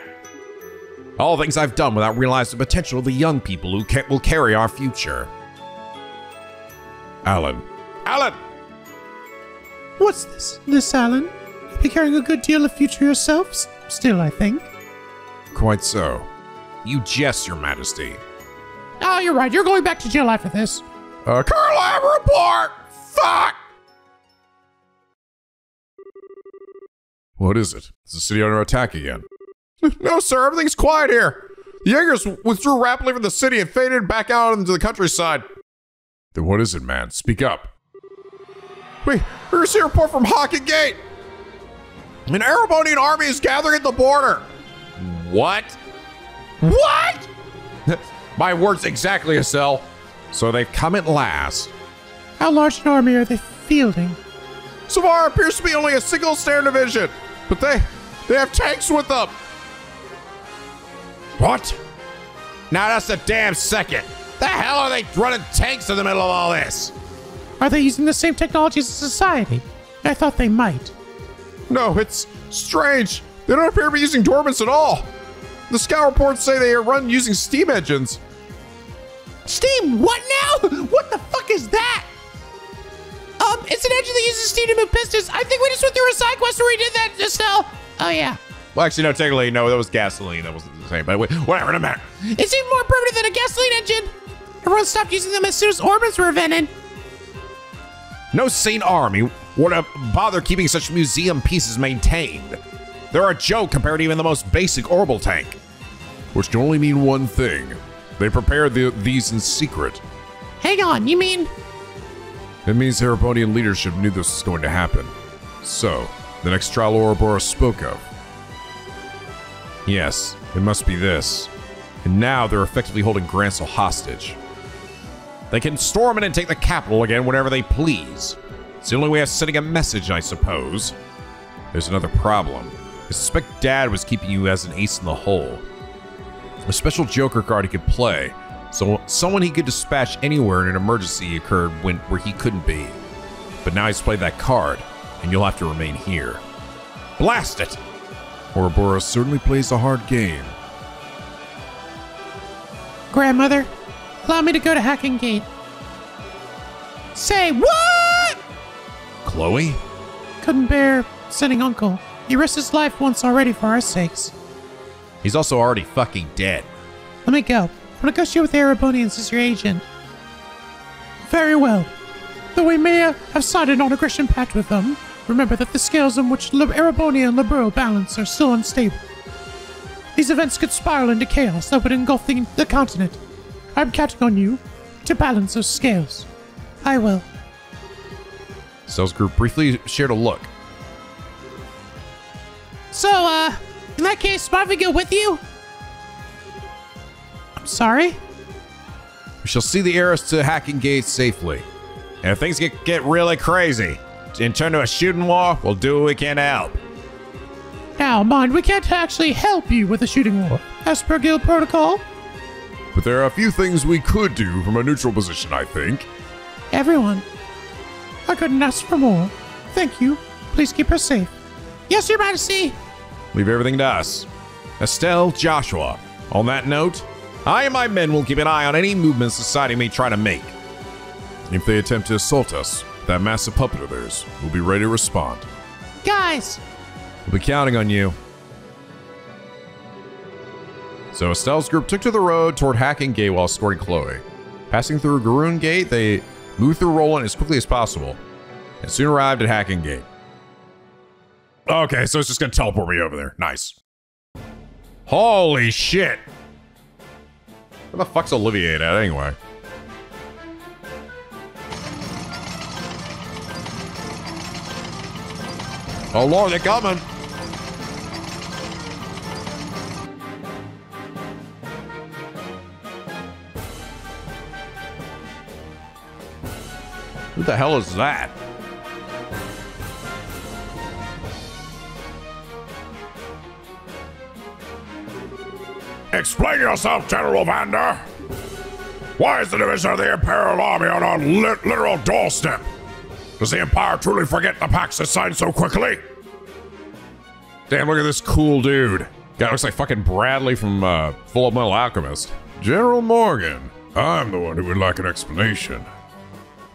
All things I've done without realizing the potential of the young people who will carry our future. Alan. Alan! What's this, Alan? You'll be carrying a good deal of future yourself, still, I think. Quite so. You jest, Your Majesty. Oh, you're right. You're going back to jail after this. Colonel, I have a report! Fuck! What is it? Is the city under attack again? No, sir. Everything's quiet here. The Jaegers withdrew rapidly from the city and faded back out into the countryside. Then what is it, man? Speak up. We received a report from Hawking Gate. An Erebonian army is gathering at the border. What? What? My words exactly, Estelle. So they've come at last. How large an army are they fielding? So far, it appears to be only a single standard division, but they have tanks with them. What? Now that's a damn second. The hell are they running tanks in the middle of all this? Are they using the same technology as society? I thought they might. No, it's strange. They don't appear to be using dormants at all. The scout reports say they are run using steam engines. Steam? What now? What the fuck is that? It's an engine that uses steam to move pistons. I think we just went through a side quest where we did that, Estelle. Oh, yeah. Well, actually, no, technically, no, that was gasoline. That wasn't the same, but whatever, no matter. It's even more primitive than a gasoline engine. Everyone stopped using them as soon as orbits were invented. No sane army would have bothered keeping such museum pieces maintained. They're a joke compared to even the most basic orbital tank. Which can only mean one thing. They prepared these in secret. Hang on, you mean? It means Erebonian leadership knew this was going to happen. So, the next trial Ouroboros spoke of. Yes, it must be this. And now they're effectively holding Grancel hostage. They can storm in and take the capital again whenever they please. It's the only way of sending a message, I suppose. There's another problem. I suspect Dad was keeping you as an ace in the hole. A special Joker card he could play, so someone he could dispatch anywhere in an emergency occurred where he couldn't be. But now he's played that card, and you'll have to remain here. Blast it! Ouroboros certainly plays a hard game. Grandmother, allow me to go to Hacking Gate. Say what? Chloe? Couldn't bear sending Uncle. He risked his life once already for our sakes. He's also already fucking dead. Let me go. I want to negotiate with the Erebonians as your agent. Very well. Though we may have signed a non-aggression pact with them, remember that the scales on which Erebonia and Liberl balance are still unstable. These events could spiral into chaos that would engulf the continent. I'm counting on you to balance those scales. I will. Estelle's group briefly shared a look. So, in that case, might we go with you? I'm sorry? We shall see the heiress to Hacking Gate safely. And if things get really crazy and turn to a shooting war, we'll do what we can to help. Now, mind, we can't actually help you with a shooting war, as per guild protocol. But there are a few things we could do from a neutral position, I think. Everyone. I couldn't ask for more. Thank you. Please keep her safe. Yes, Your Majesty. Leave everything to us. Estelle, Joshua. On that note, I and my men will keep an eye on any movements society may try to make. If they attempt to assault us, that massive puppet of theirs will be ready to respond. Guys! We'll be counting on you. So Estelle's group took to the road toward Hacking Gate while escorting Chloe. Passing through Garoon Gate, they moved through Roland as quickly as possible, and soon arrived at Hacking Gate. Okay, so it's just gonna teleport me over there. Nice. Holy shit! Where the fuck's Olivier at anyway? Oh Lord, they're coming! Who the hell is that? Explain yourself, General Vander! Why is the division of the Imperial Army on our literal doorstep? Does the Empire truly forget the pacts it signed so quickly? Damn, look at this cool dude. Guy looks like fucking Bradley from Full Metal Alchemist. General Morgan, I'm the one who would like an explanation.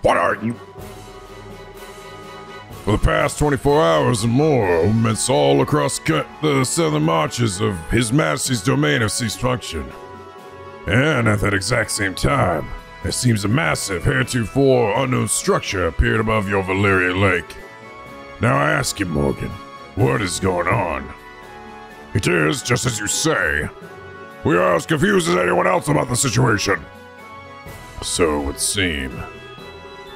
What are you? For the past 24 hours or more, movements all across the southern marches of His Majesty's domain have ceased function. And at that exact same time, it seems a massive, heretofore unknown structure appeared above your Valyria Lake. Now I ask you, Morgan, what is going on? It is, just as you say. We are as confused as anyone else about the situation. So it would seem.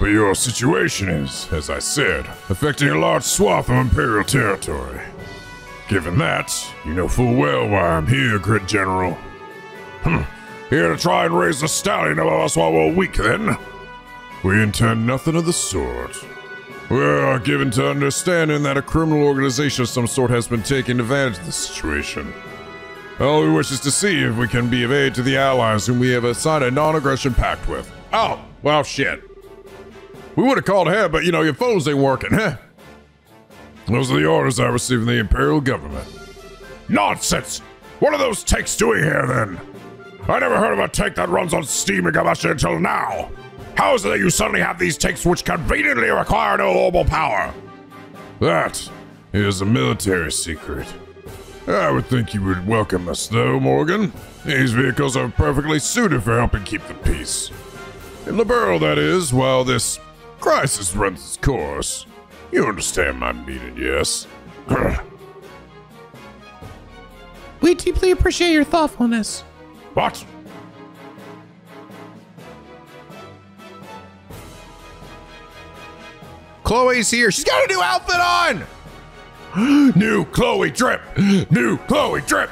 But your situation is, as I said, affecting a large swath of Imperial territory. Given that, you know full well why I'm here, Grid General. Here to try and raise the stallion above us while we're weak, then? We intend nothing of the sort. We are given to understanding that a criminal organization of some sort has been taking advantage of the situation. All we wish is to see if we can be of aid to the allies whom we have signed a non-aggression pact with. Oh, well, shit. We would have called ahead, but you know, your phones ain't working, huh? Those are the orders I received from the Imperial government. Nonsense! What are those tanks doing here, then? I never heard of a tank that runs on steam and combustion until now. How is it that you suddenly have these tanks which conveniently require no mobile power? That is a military secret. I would think you would welcome us, though, Morgan. These vehicles are perfectly suited for helping keep the peace. In Liberl, that is, while this crisis runs its course. You understand my meaning, yes? We deeply appreciate your thoughtfulness. What? Chloe's here. She's got a new outfit on! New Chloe drip! New Chloe drip!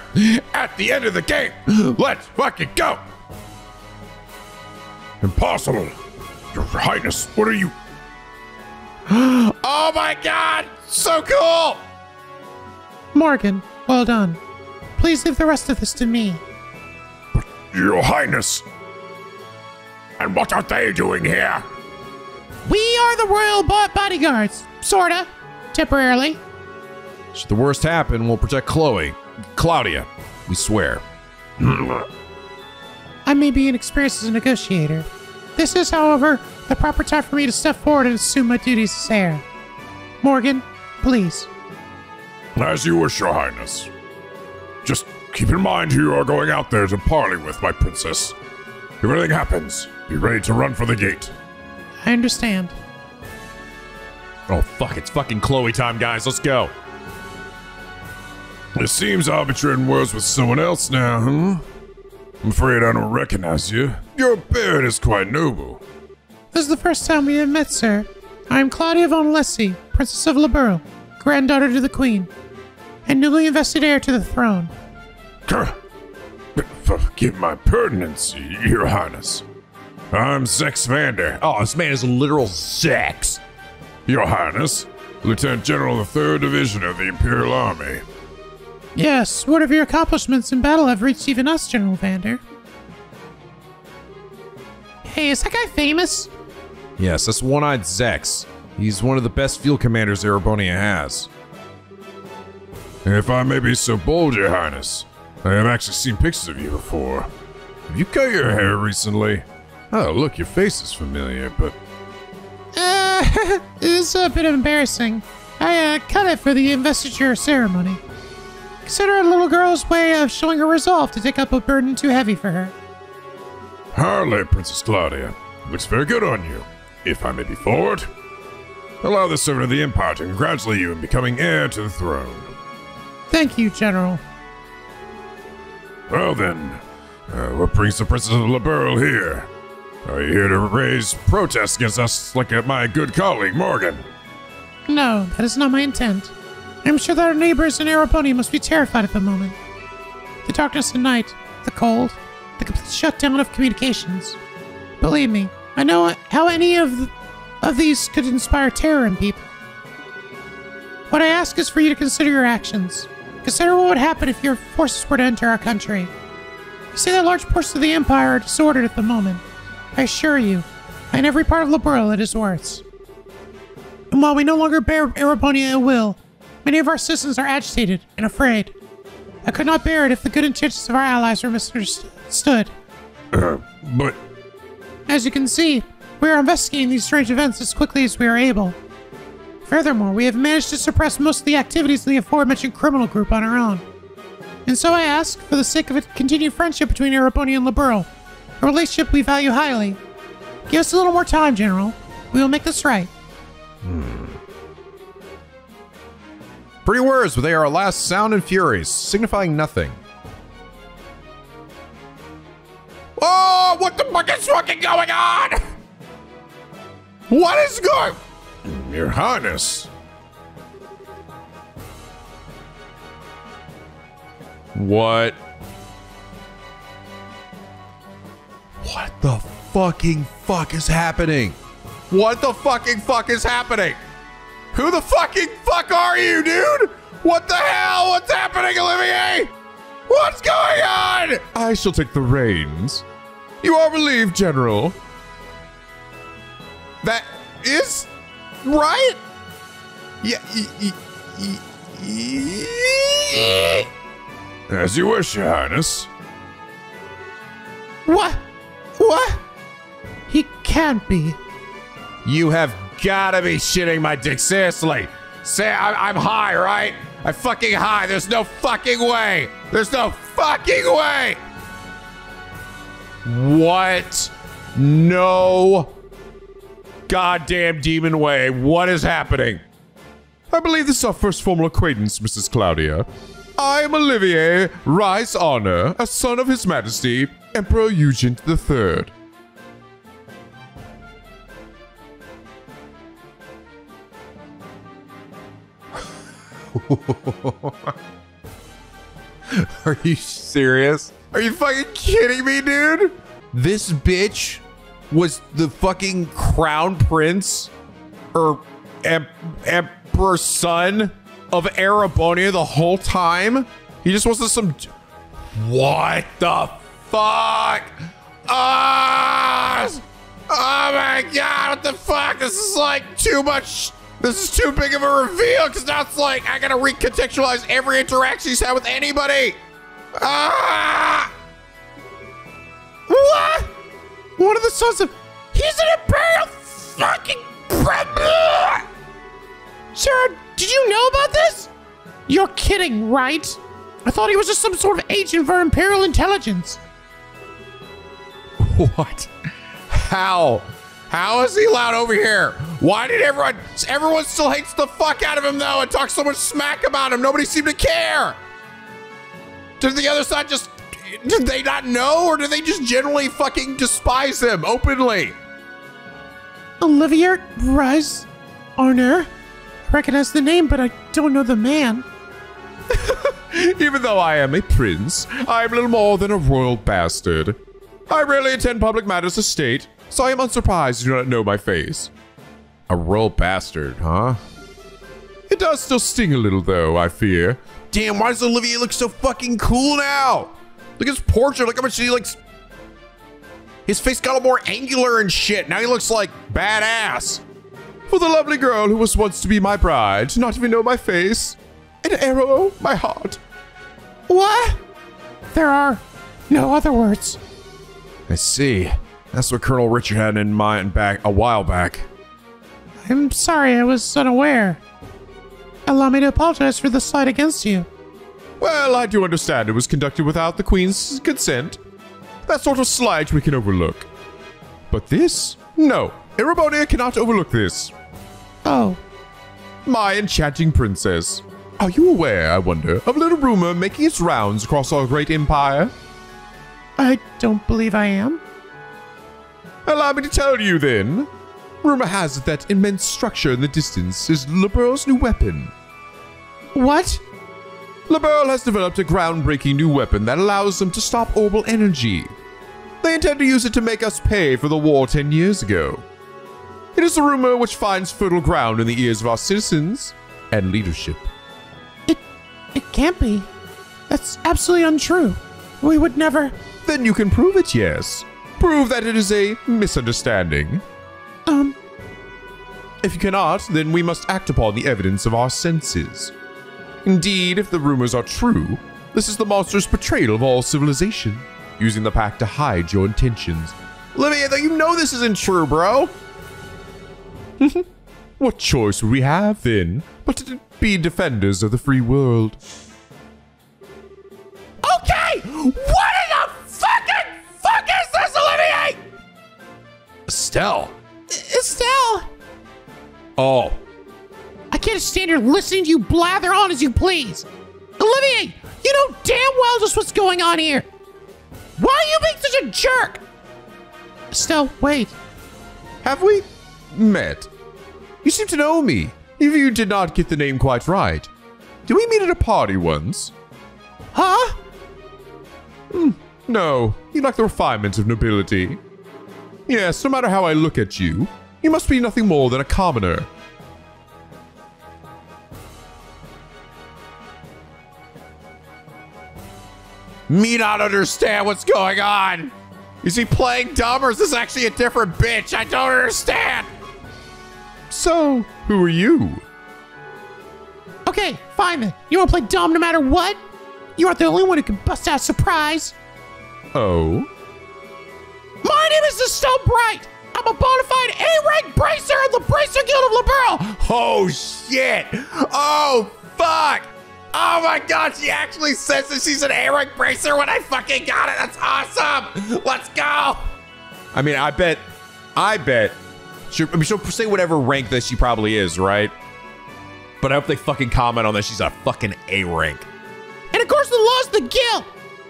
At the end of the game! Let's fucking go! Impossible! Your Highness, what are you? Oh my god! So cool! Morgan, well done. Please leave the rest of this to me. But Your Highness! And what are they doing here? We are the royal bodyguards. Sorta. Temporarily. Should the worst happen, we'll protect Claudia. We swear. I may be inexperienced as a negotiator. This is, however, the proper time for me to step forward and assume my duties as heir. Morgan, please. As you wish, Your Highness. Just keep in mind who you are going out there to parley with, my princess. If anything happens, be ready to run for the gate. I understand. Oh fuck, it's fucking Chloe time, guys. Let's go. It seems I'll be trading words with someone else now, huh? I'm afraid I don't recognize you. Your beard is quite noble. This is the first time we have met, sir. I am Claudia von Lessie, Princess of Liberl, granddaughter to the Queen, and newly invested heir to the throne. Forgive my pertinency, Your Highness. I'm Zex Vander. Oh, this man is literal sex. Your Highness, Lieutenant General of the 3rd Division of the Imperial Army. Yes, word of your accomplishments in battle have reached even us, General Vander. Hey, is that guy famous? Yes, that's One-Eyed Zex. He's one of the best field commanders Erebonia has. If I may be so bold, Your Highness, I have actually seen pictures of you before. Have you cut your hair recently? Oh, look, your face is familiar, but... It's a bit embarrassing. I cut it for the investiture ceremony. Consider it a little girl's way of showing her resolve to take up a burden too heavy for her. Harley, Princess Claudia. Looks very good on you. If I may be forward, allow the servant of the Empire to congratulate you in becoming heir to the throne. Thank you, General. Well then, what brings the Princess of Liberl here? Are you here to raise protests against us like my good colleague, Morgan? No, that is not my intent. I'm sure that our neighbors in Erebony must be terrified at the moment. The darkness of night, the cold, the complete shutdown of communications. Believe me, I know how any of these could inspire terror in people. What I ask is for you to consider your actions. Consider what would happen if your forces were to enter our country. You see that large portions of the Empire are disordered at the moment. I assure you, in every part of Liberl it is worse. And while we no longer bear Erebony ill will, many of our citizens are agitated and afraid. I could not bear it if the good intentions of our allies were misunderstood. But... As you can see, we are investigating these strange events as quickly as we are able. Furthermore, we have managed to suppress most of the activities of the aforementioned criminal group on our own. And so I ask, for the sake of a continued friendship between Erebony and Liberl, a relationship we value highly, give us a little more time, General. We will make this right. Pretty words, but they are alas sound and furies, signifying nothing. Oh, what the fuck is fucking going on? What is going? Your Highness. What? What the fucking fuck is happening? What the fucking fuck is happening? Who the fucking fuck are you, dude? What the hell? What's happening, Olivier? What's going on? I shall take the reins. You are relieved, General. That is right? Yeah. As you wish, Your Highness. What? What? He can't be. You have gotta be shitting my dick. Seriously. Say I'm high, right? I'm fucking high. There's no fucking way. There's no fucking way. What? No goddamn demon way. What is happening? I believe this is our first formal acquaintance, Mrs. Claudia. I am Olivier Rice Honor, a son of His Majesty, Emperor Eugene III. Are you serious? Are you fucking kidding me, dude? This bitch was the fucking crown prince or emperor son of Erebony the whole time? He just wasn't some... What the fuck? Oh my god, what the fuck? This is like too much... This is too big of a reveal, because now it's like I gotta recontextualize every interaction he's had with anybody. What? One of the sons of... He's an imperial fucking... Sarah, did you know about this? You're kidding, right? I thought he was just some sort of agent for Imperial intelligence. What? How? How is he allowed over here? Why did everyone still hates the fuck out of him though and talks so much smack about him? Nobody seemed to care. Did the other side just, did they not know, or did they just generally fucking despise him openly? Olivier Rice Honor? I recognize the name, but I don't know the man. Even though I am a prince, I am little more than a royal bastard. I rarely attend public matters of state, so I am unsurprised you do not know my face. A royal bastard, huh? It does still sting a little though, I fear. Damn, why does Olivier look so fucking cool now? Look at his portrait, look how much he looks... His face got a little more angular and shit. Now he looks like badass. For the lovely girl who was once to be my bride, to not even know my face. An arrow, my heart. What? There are no other words. I see. That's what Colonel Richard had in mind back a while back. I'm sorry, I was unaware. Allow me to apologize for the slight against you. Well, I do understand it was conducted without the Queen's consent. That sort of slight we can overlook. But this? No. Ouroboros cannot overlook this. Oh, My enchanting princess. Are you aware, I wonder, of a little rumor making its rounds across our great empire? I don't believe I am. Allow me to tell you then. Rumor has it that immense structure in the distance is Liberl's new weapon. What? Liberl has developed a groundbreaking new weapon that allows them to stop orbital energy. They intend to use it to make us pay for the war 10 years ago. It is a rumor which finds fertile ground in the ears of our citizens and leadership. It can't be. That's absolutely untrue. We would never... Then you can prove it, yes. Prove that it is a misunderstanding. If you cannot, then we must act upon the evidence of our senses. Indeed, if the rumors are true, this is the monster's portrayal of all civilization, using the pact to hide your intentions. Olivia, you know this isn't true, bro. What choice would we have, then, but to be defenders of the free world? Okay! What in the fucking fuck is this, Olivier? Estelle. Estelle! Oh. I can't stand here listening to you blather on as you please. Olivier, you know damn well just what's going on here. Why are you being such a jerk? Estelle, wait. Have we met? You seem to know me, if you did not get the name quite right. Did we meet at a party once? Huh? No, you lack the refinement of nobility. Yes, no matter how I look at you, you must be nothing more than a commoner. Me not understand what's going on. Is he playing dumb or is this actually a different bitch? I don't understand. So, who are you? Okay, fine then. You want to play dumb no matter what? You aren't the only one who can bust out a surprise. Oh? My name is Estelle Bright. I'm a bona fide A-rank bracer of the Bracer Guild of Liberl. Oh, shit. Oh, fuck. Oh my god, she actually says that she's an A-rank bracer when I fucking got it. That's awesome. Let's go. I mean, I bet. She'll say whatever rank that she probably is, right? But I hope they fucking comment on that she's a fucking A-rank. And of course the law's the guild.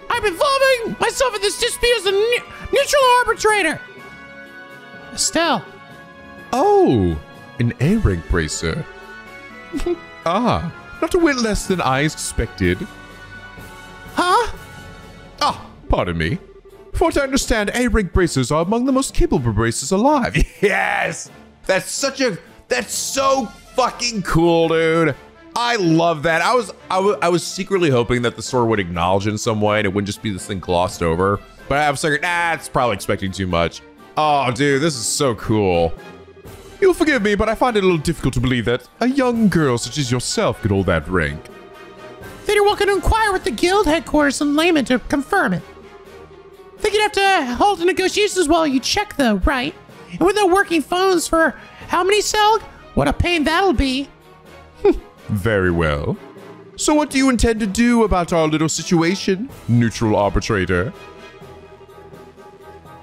I'm involving myself in this dispute as a neutral arbitrator. Estelle. Oh, an A-rank bracer. Ah, not a whit less than I expected. Huh? Ah, pardon me. For what I understand, A-rank bracers are among the most capable bracers alive. Yes! That's so fucking cool, dude. I love that. I was secretly hoping that the store would acknowledge it in some way and it wouldn't just be this thing glossed over. But I was like, nah, it's probably expecting too much. Oh, dude, this is so cool. You'll forgive me, but I find it a little difficult to believe that a young girl such as yourself could hold that rank. Then you're welcome to inquire with the guild headquarters in Layman to confirm it. Think you'd have to hold the negotiations while you check, though, right? And with no working phones for how many, Selg? What a pain that'll be. Very well. So what do you intend to do about our little situation, neutral arbitrator?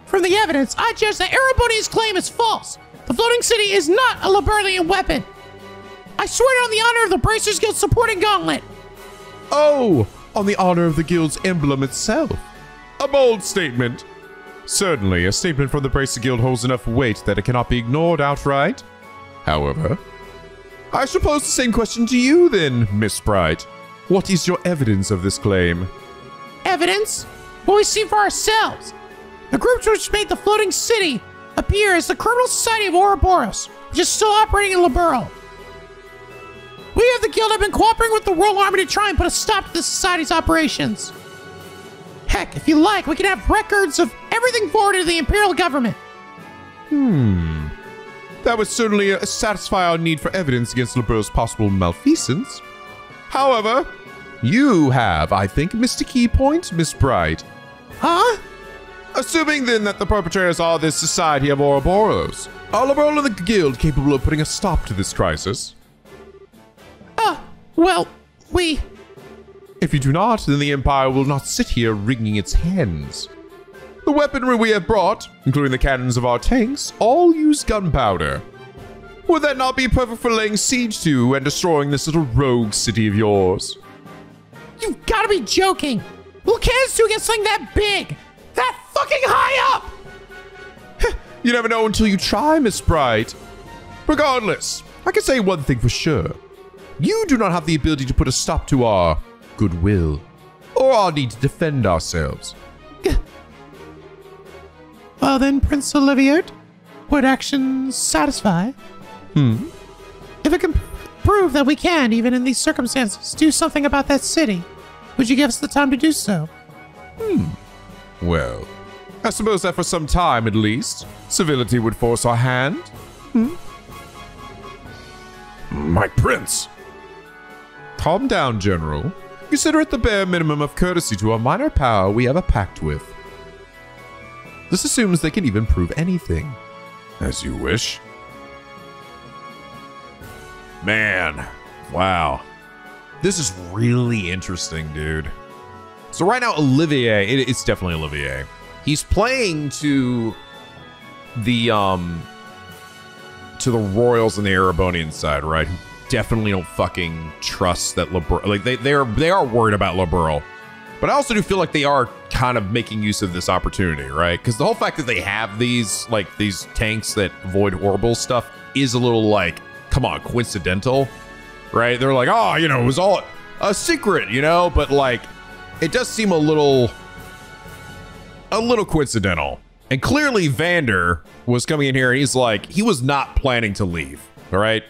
From the evidence, I judge that Ouroboros' claim is false. The floating city is not a Liberlian weapon. I swear it on the honor of the Bracers Guild supporting gauntlet. Oh, on the honor of the guild's emblem itself. A bold statement. Certainly, a statement from the Bracer Guild holds enough weight that it cannot be ignored outright. However, I shall pose the same question to you then, Miss Bright. What is your evidence of this claim? Evidence? What we see for ourselves. The groups which made the floating city appear as the criminal society of Ouroboros, which is still operating in Liberl. We of the guild have been cooperating with the World Army to try and put a stop to the society's operations. Heck, if you like, we can have records of everything forwarded to the Imperial government. That would certainly satisfy our need for evidence against Liberl's possible malfeasance. However, you have, I think, missed a key point, Miss Bright. Huh? Assuming then that the perpetrators are this society of Ouroboros, are Liberl and the guild capable of putting a stop to this crisis? Well, If you do not, then the Empire will not sit here wringing its hands. The weaponry we have brought, including the cannons of our tanks, all use gunpowder. Would that not be perfect for laying siege to and destroying this little rogue city of yours? You've gotta be joking! What cannons do against something that big? That fucking high up! You never know until you try, Miss Bright. Regardless, I can say one thing for sure. You do not have the ability to put a stop to our goodwill, or our need to defend ourselves. Well then, Prince Olivier, would actions satisfy? If it can prove that we can, even in these circumstances, do something about that city, would you give us the time to do so? Well, I suppose that for some time at least, civility would force our hand. My prince. Calm down, General. Consider it the bare minimum of courtesy to a minor power we have a pact with. This assumes they can even prove anything. As you wish. Man, wow. This is really interesting, dude. So right now, Olivier, it's definitely Olivier. He's playing to the royals and the Erebonian side, right? Who definitely don't fucking trust that Liberl. Like they are worried about Liberl. But I also do feel like they are kind of making use of this opportunity, right? Because the whole fact that they have these tanks that avoid Ouroboros stuff is a little like, come on, coincidental, right? They're like, oh, you know, it was all a secret, you know, but like, it does seem a little coincidental. And clearly Vander was coming in here and he's like, he was not planning to leave, all right?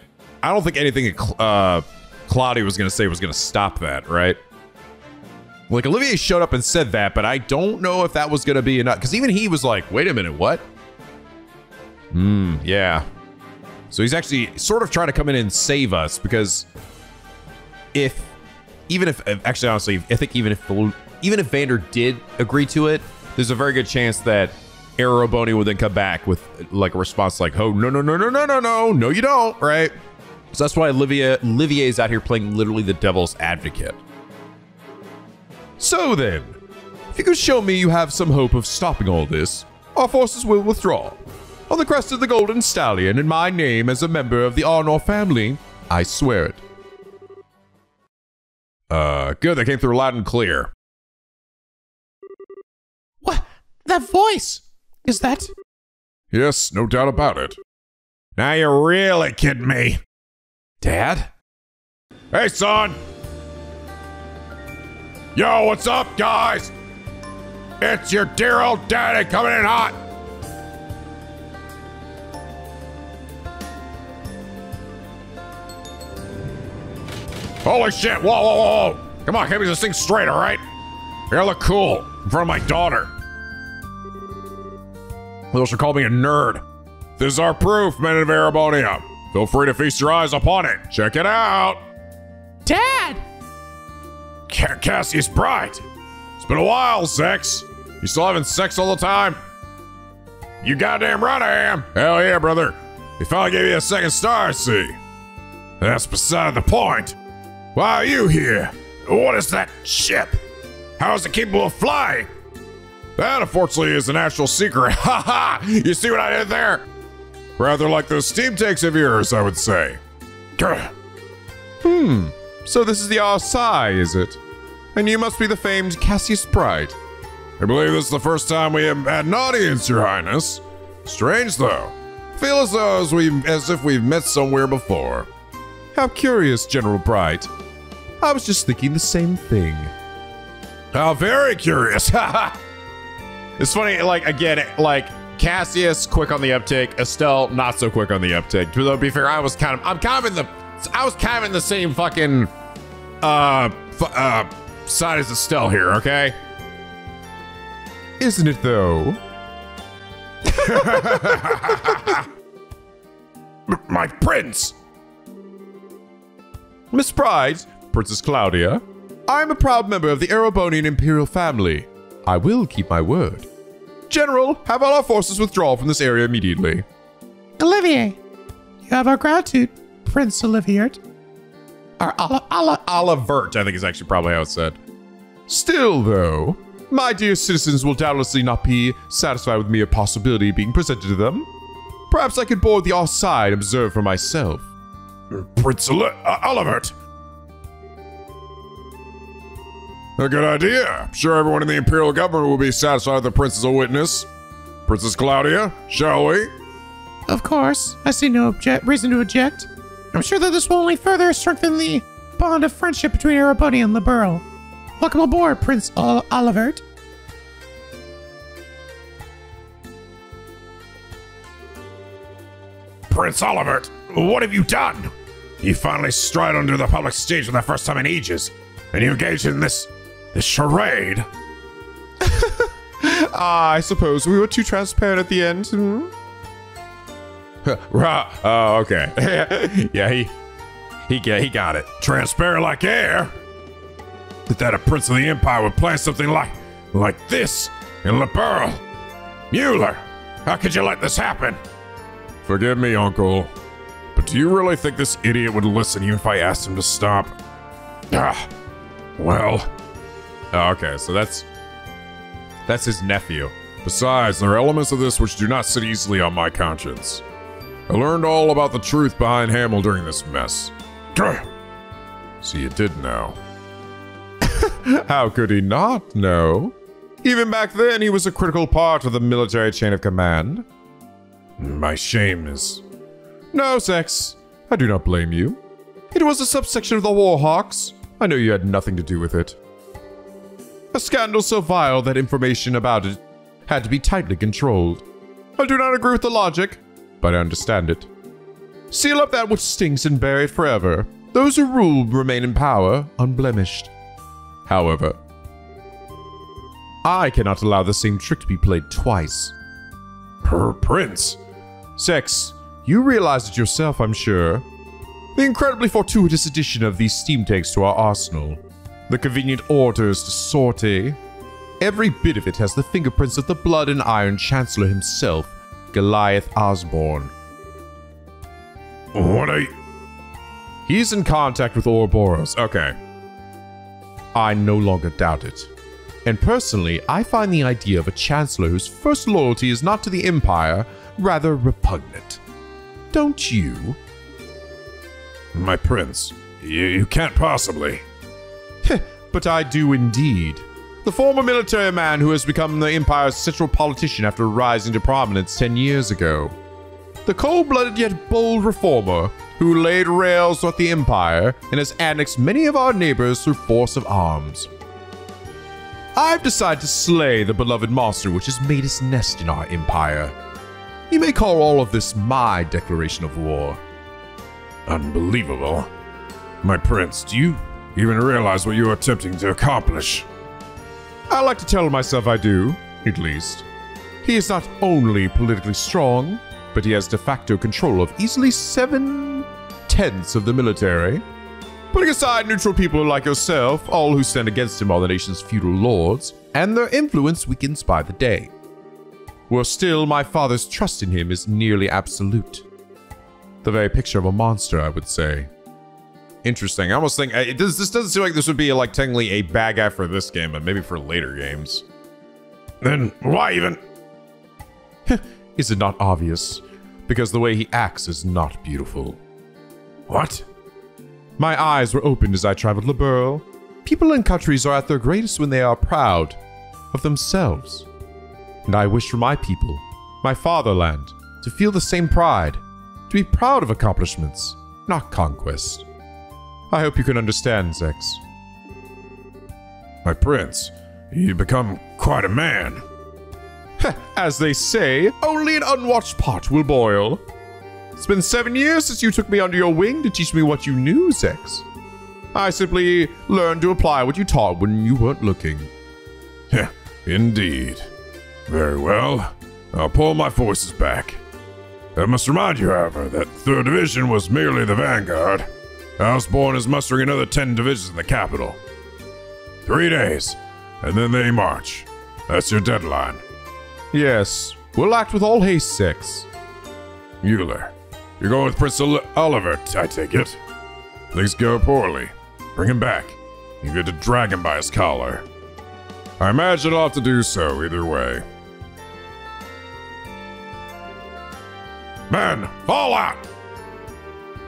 I don't think anything Claudia was going to say was going to stop that, right? Like, Olivier showed up and said that, but I don't know if that was going to be enough. Because even he was like, wait a minute, what? Yeah. So he's actually sort of trying to come in and save us, because actually, honestly, I think even if Vander did agree to it, there's a very good chance that Ereboni would then come back with like a response like, oh, no, you don't, right? So that's why Olivier is out here playing literally the devil's advocate. So then, if you could show me you have some hope of stopping all this, our forces will withdraw. On the crest of the Golden Stallion, in my name as a member of the Arnor family, I swear it. Good, that came through loud and clear. What? That voice! Is that? Yes, no doubt about it. Now you're really kidding me. Dad? Hey, son! Yo, what's up, guys? It's your dear old daddy coming in hot. Holy shit, whoa. Come on, keep this thing straight, all right? I gotta look cool in front of my daughter. They'll should call me a nerd. This is our proof, men of Erebonia. Feel free to feast your eyes upon it. Check it out. Dad! Cassie's bride. It's been a while, Sex. You still having sex all the time? You goddamn right I am. Hell yeah, brother. They finally gave you a second star, I see. That's beside the point. Why are you here? What is that ship? How is it capable of flying? That, unfortunately, is a national secret. Ha ha! You see what I did there? Rather like those steam tanks of yours, I would say. So this is the RSI, is it? And you must be the famed Cassius Pride. I believe this is the first time we have had an audience, Your Highness. Strange, though. Feel as if we've met somewhere before. How curious, General Bright. I was just thinking the same thing. How very curious. It's funny, like, again, like, Cassius, quick on the uptake. Estelle, not so quick on the uptake. To be fair, I was kind of in the same fucking, side as Estelle here, okay? Isn't it, though? My prince! Miss Pride, Princess Claudia, I am a proud member of the Erebonian Imperial family. I will keep my word. General, have all our forces withdraw from this area immediately. Olivier, you have our gratitude, Prince Olivier. Or Olivert, I think is actually probably how it's said. Still, though, my dear citizens will doubtlessly not be satisfied with mere possibility being presented to them. Perhaps I could board the offside and observe for myself. Prince Olivert. A good idea. I'm sure everyone in the Imperial government will be satisfied with the Prince as a witness. Princess Claudia, shall we? Of course, I see no reason to object. I'm sure that this will only further strengthen the bond of friendship between Ouroboros and Liberl. Welcome aboard, Prince Olivert. Prince Olivert, what have you done? You finally stride onto the public stage for the first time in ages, and you engaged in this charade. I suppose we were too transparent at the end. Oh, okay. Yeah, he got it. Transparent like air? That a prince of the empire would plan something like this in Liberl? Mueller, how could you let this happen? Forgive me, Uncle, but do you really think this idiot would listen even if I asked him to stop? Well. Oh, okay, so that's his nephew. Besides, there are elements of this which do not sit easily on my conscience. I learned all about the truth behind Hamill during this mess. So you did know. How could he not know? Even back then, he was a critical part of the military chain of command. My shame is... No, Sex. I do not blame you. It was a subsection of the Warhawks. I know you had nothing to do with it. A scandal so vile that information about it had to be tightly controlled. I do not agree with the logic, but I understand it. Seal up that which stinks and bury it forever. Those who rule remain in power, unblemished. However, I cannot allow the same trick to be played twice. Her prince? Sex, you realize it yourself, I'm sure. The incredibly fortuitous addition of these steam tanks to our arsenal. The convenient orders to sortie. Every bit of it has the fingerprints of the blood and iron Chancellor himself, Goliath Osborne. What are you... He's in contact with Ouroboros. Okay. I no longer doubt it. And personally, I find the idea of a Chancellor whose first loyalty is not to the Empire, rather repugnant. Don't you? My prince, you can't possibly... But I do indeed. The former military man who has become the Empire's central politician after rising to prominence 10 years ago. The cold-blooded yet bold reformer who laid rails at the Empire and has annexed many of our neighbors through force of arms. I've decided to slay the beloved monster which has made its nest in our empire. You may call all of this my declaration of war. Unbelievable. My prince, do you even realize what you're attempting to accomplish? I like to tell myself I do, at least. He is not only politically strong, but he has de facto control of easily 7/10 of the military. Putting aside neutral people like yourself, all who stand against him are the nation's feudal lords, and their influence weakens by the day. Well, still, my father's trust in him is nearly absolute. The very picture of a monster, I would say. Interesting. I almost think this doesn't seem like this would be like technically a bad guy for this game, but maybe for later games. Then why even? Is it not obvious? Because the way he acts is not beautiful. What? My eyes were opened as I traveled Liberl. People and countries are at their greatest when they are proud of themselves. And I wish for my people, my fatherland, to feel the same pride, to be proud of accomplishments, not conquest. I hope you can understand, Zex. My prince, you've become quite a man. As they say, only an unwatched pot will boil. It's been 7 years since you took me under your wing to teach me what you knew, Zex. I simply learned to apply what you taught when you weren't looking. Indeed. Very well. I'll pull my forces back. I must remind you, however, that 3rd Division was merely the vanguard. Osborne is mustering another 10 divisions in the capital. 3 days, and then they march. That's your deadline. Yes, we'll act with all haste, Six. Mueller, you're going with Prince Oliver, I take it. Things go poorly. Bring him back. You get to drag him by his collar. I imagine I'll have to do so either way. Men, fall out!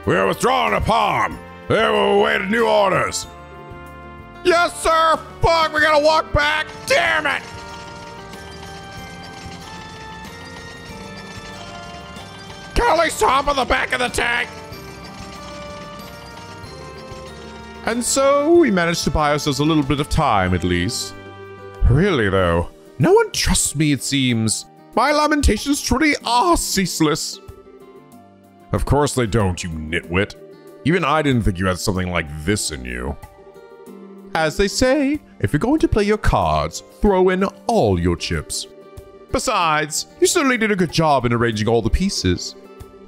We are withdrawing upon. They will await new orders. Yes, sir! Fuck, we gotta walk back! Damn it! Can I at least hop on the back of the tank? And so we managed to buy ourselves a little bit of time, at least. Really, though, no one trusts me, it seems. My lamentations truly are ceaseless. Of course they don't, you nitwit. Even I didn't think you had something like this in you. As they say, if you're going to play your cards, throw in all your chips. Besides, you certainly did a good job in arranging all the pieces.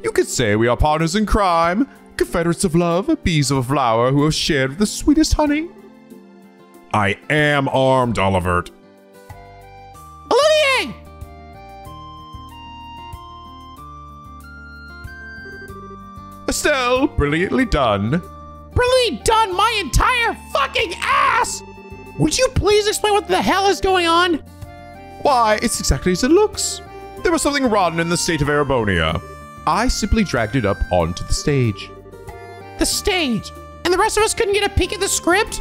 You could say we are partners in crime, confederates of love, bees of a flower who have shared the sweetest honey. I am armed, Oliver. Olivier! Estelle, brilliantly done. Brilliantly done my entire fucking ass! Would you please explain what the hell is going on? Why, it's exactly as it looks. There was something rotten in the state of Arabonia. I simply dragged it up onto the stage. The stage? And the rest of us couldn't get a peek at the script?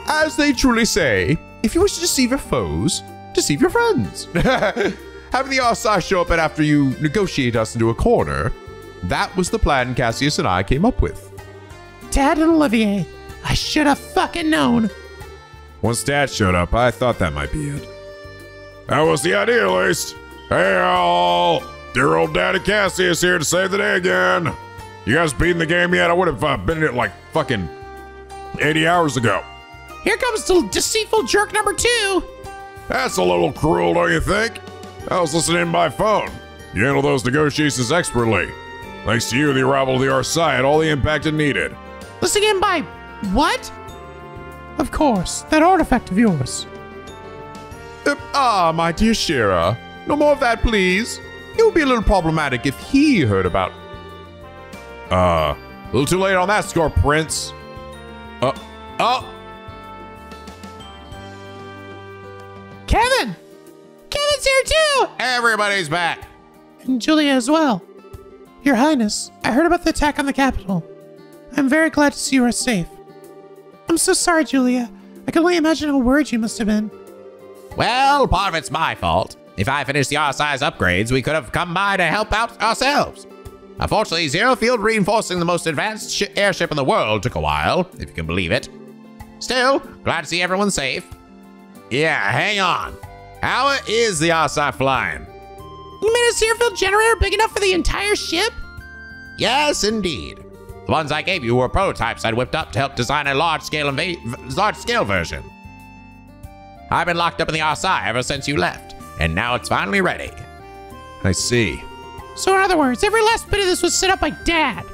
As they truly say, if you wish to deceive your foes, deceive your friends. Having the RSI show up and after you negotiate us into a corner, that was the plan Cassius and I came up with. Dad and Olivier, I should have fucking known. Once Dad showed up, I thought that might be it. That was the idea, at least. Hey, all. Dear old Daddy Cassius here to save the day again. You guys beaten the game yet? I would have been in it like fucking 80 hours ago. Here comes the deceitful jerk number 2. That's a little cruel, don't you think? I was listening in by phone. You handle those negotiations expertly. Thanks to you, the arrival of the RSI had all the impact it needed. Listening in by what? Of course, that artifact of yours. My dear Shira, no more of that, please. It would be a little problematic if he heard about... A little too late on that score, Prince. Kevin! Kevin's here too! Everybody's back. And Julia as well. Your Highness, I heard about the attack on the Capitol. I'm very glad to see you are safe. I'm so sorry, Julia. I can only imagine how worried you must have been. Well, part of it's my fault. If I finished the RSI's upgrades, we could have come by to help out ourselves. Unfortunately, Zero Field reinforcing the most advanced airship in the world took a while, if you can believe it. Still, glad to see everyone safe. Yeah, hang on. How is the RSI flying? You made a Zero Field generator big enough for the entire ship? Yes, indeed. The ones I gave you were prototypes I'd whipped up to help design a large-scale version. I've been locked up in the RSI ever since you left, and now it's finally ready. I see. So in other words, every last bit of this was set up by Dad.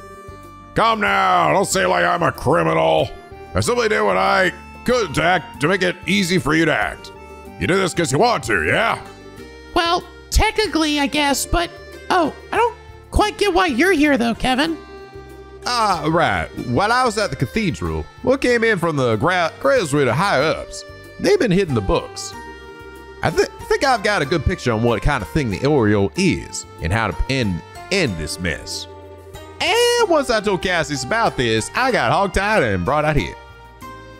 Come now, don't say like I'm a criminal. I simply did what I could to make it easy for you to act. You did this because you want to, yeah? Well, technically, I guess, but... Oh, I don't quite get why you're here, though, Kevin. Right. While I was at the cathedral, what came in from the Grailswood higher-ups, they've been hitting the books. I think I've got a good picture on what kind of thing the Oriole is and how to end this mess. And once I told Cassius about this, I got hogtied and brought out here.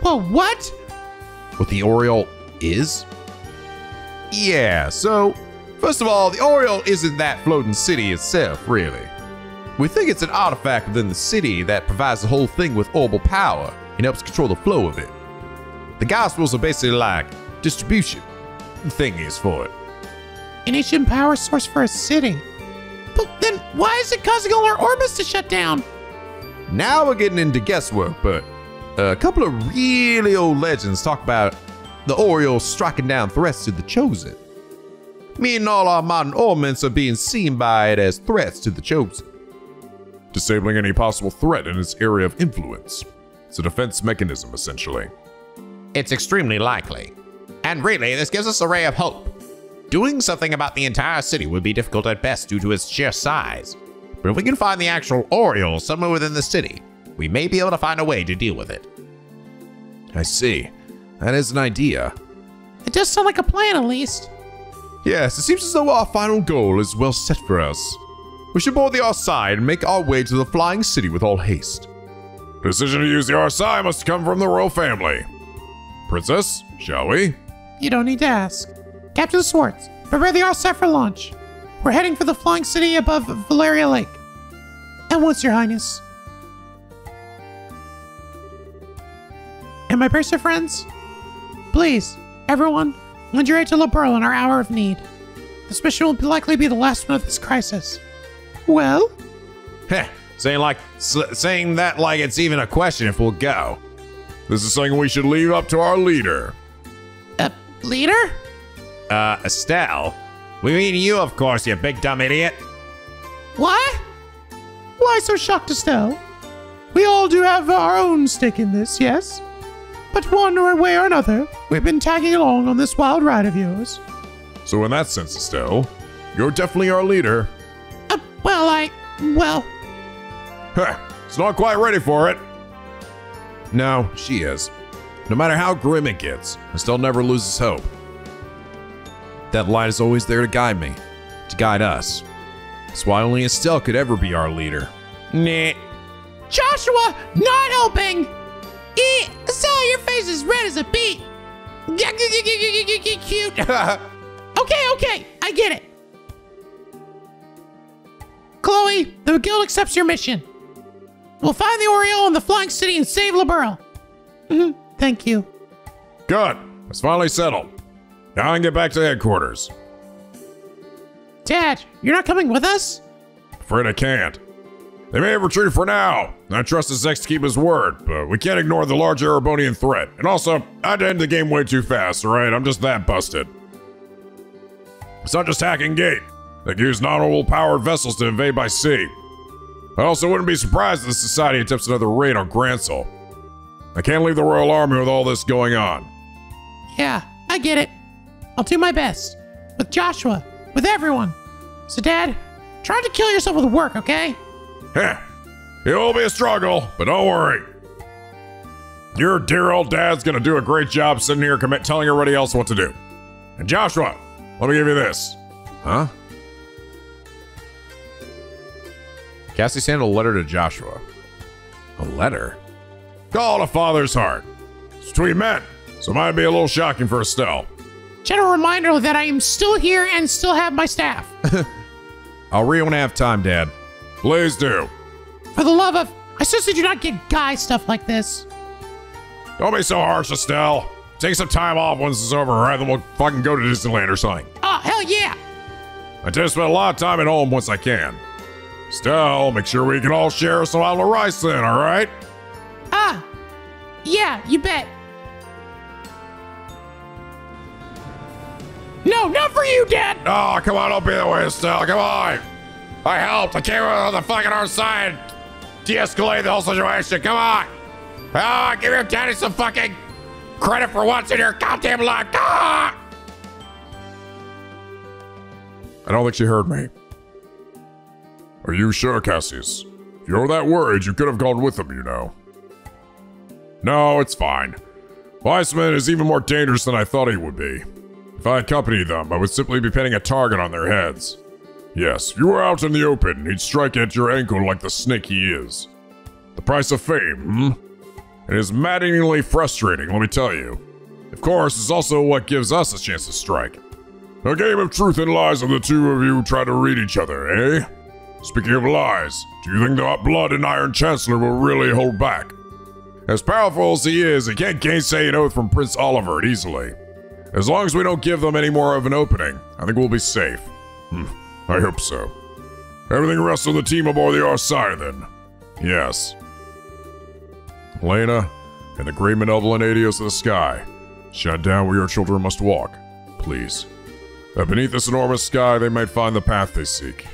Well, what? What the Oriole is? Yeah, so, first of all, the Oriole isn't that floating city itself, really. We think it's an artifact within the city that provides the whole thing with orbital power and helps control the flow of it. The Gospels are basically like distribution thingies for it. An ancient power source for a city. But then why is it causing all our orbits to shut down? Now we're getting into guesswork, but a couple of really old legends talk about the Oriole striking down threats to the Chosen. Meaning all our modern ornaments are being seen by it as threats to the Chosen. Disabling any possible threat in its area of influence. It's a defense mechanism, essentially. It's extremely likely. And really, this gives us a ray of hope. Doing something about the entire city would be difficult at best due to its sheer size. But if we can find the actual Oriole somewhere within the city, we may be able to find a way to deal with it. I see. That is an idea. It does sound like a plan, at least. Yes, it seems as though our final goal is well set for us. We should board the Arsai and make our way to the flying city with all haste. Decision to use the Arsai must come from the royal family. Princess, shall we? You don't need to ask. Captain Swartz, prepare the Arsai for launch. We're heading for the flying city above Valeria Lake. And once, Your Highness. And my bracer friends, please, everyone, lend your aid to Liberl in our hour of need. This mission will likely be the last one of this crisis. Well? Heh, saying that like it's even a question if we'll go. This is something we should leave up to our leader. Leader? Estelle? We mean you, of course, you big dumb idiot. What? Why so shocked, Estelle? We all do have our own stake in this, yes? But one way or another, we've been tagging along on this wild ride of yours. So in that sense, Estelle, you're definitely our leader. Well... Heh, it's not quite ready for it. No, she is. No matter how grim it gets, Estelle never loses hope. That light is always there to guide me, to guide us. That's why only Estelle could ever be our leader. Nah. Joshua, not helping! Estelle, your face is red as a beet! Cute! Okay, I get it. Chloe, the guild accepts your mission. We'll find the Oriole in the flying city and save Liberl. Thank you. Good, it's finally settled. Now I can get back to headquarters. Dad, you're not coming with us? Afraid I can't. They may have retreated for now. I trust the Zex to keep his word, but we can't ignore the large Erebonian threat. And also, I'd end the game way too fast, alright? I'm just that busted. It's not just hacking gate. They can use non-oil powered vessels to invade by sea. I also wouldn't be surprised if the Society attempts another raid on Gransel. I can't leave the Royal Army with all this going on. Yeah, I get it. I'll do my best. With Joshua, with everyone. So Dad, try to kill yourself with work, okay? Heh. It will be a struggle, but don't worry. Your dear old dad's gonna do a great job sitting here telling everybody else what to do. And Joshua, let me give you this. Huh? Cassie sent a letter to Joshua. A letter? Call it a father's heart. It's between men, so it might be a little shocking for Estelle. General reminder that I am still here and still have my staff. I'll read when I have time, Dad. Please do. For the love of... I seriously do not get guy stuff like this. Don't be so harsh, Estelle. Take some time off once this is over, alright? Then we'll fucking go to Disneyland or something. Oh, hell yeah! I tend to spend a lot of time at home once I can. Estelle, make sure we can all share some apple rice then, alright? Yeah, you bet. No, not for you, Dad! Oh, come on, don't be that way, Estelle, come on! I helped, I came on the fucking our side. De-escalate the whole situation, come on! Ah, give your daddy some fucking credit for once in your goddamn life! Ah! I don't think she heard me. Are you sure, Cassius? If you're that worried, you could have gone with them, you know. No, it's fine. Weissman is even more dangerous than I thought he would be. If I accompanied them, I would simply be pinning a target on their heads. Yes, if you were out in the open, he'd strike at your ankle like the snake he is. The price of fame, It is maddeningly frustrating, let me tell you. Of course, it's also what gives us a chance to strike. A game of truth and lies when the two of you try to read each other, eh? Speaking of lies, do you think the Blood and Iron Chancellor will really hold back? As powerful as he is, he can't gainsay an oath from Prince Oliver easily. As long as we don't give them any more of an opening, I think we'll be safe. I hope so. Everything rests on the team aboard the Arsai then. Yes. Lena, and the great malevolent Adios of the sky, shut down where your children must walk, please. That beneath this enormous sky they might find the path they seek.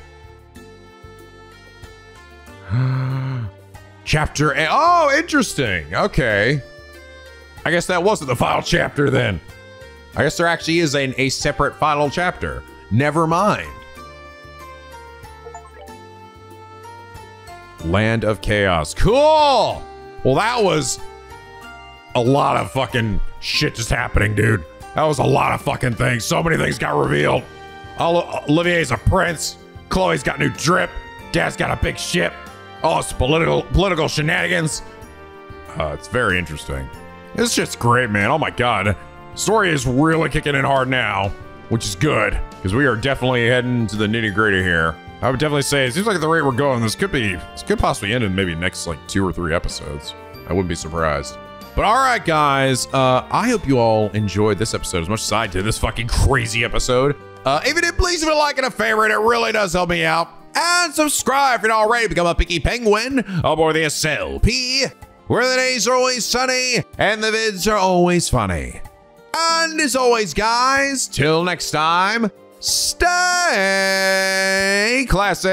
Chapter 8. Oh, interesting. Okay. I guess that wasn't the final chapter then. I guess there actually is a separate final chapter. Never mind. Land of Chaos. Cool! Well, that was a lot of fucking shit just happening, dude. That was a lot of fucking things. So many things got revealed. Olivier's a prince. Chloe's got new drip. Dad's got a big ship. Oh, it's political shenanigans. It's very interesting. It's just great, man. Oh my God. Story is really kicking in hard now, which is good because we are definitely heading to the nitty gritty here. I would definitely say it seems like at the rate we're going, this could possibly end in maybe next like 2 or 3 episodes. I wouldn't be surprised. But all right, guys, I hope you all enjoyed this episode as much as I did this fucking crazy episode. If you did, please leave a like and a favorite. It really does help me out. And subscribe if you're not already. Become a picky penguin aboard the Estelle P, where the days are always sunny and the vids are always funny. And as always, guys, till next time, stay classy.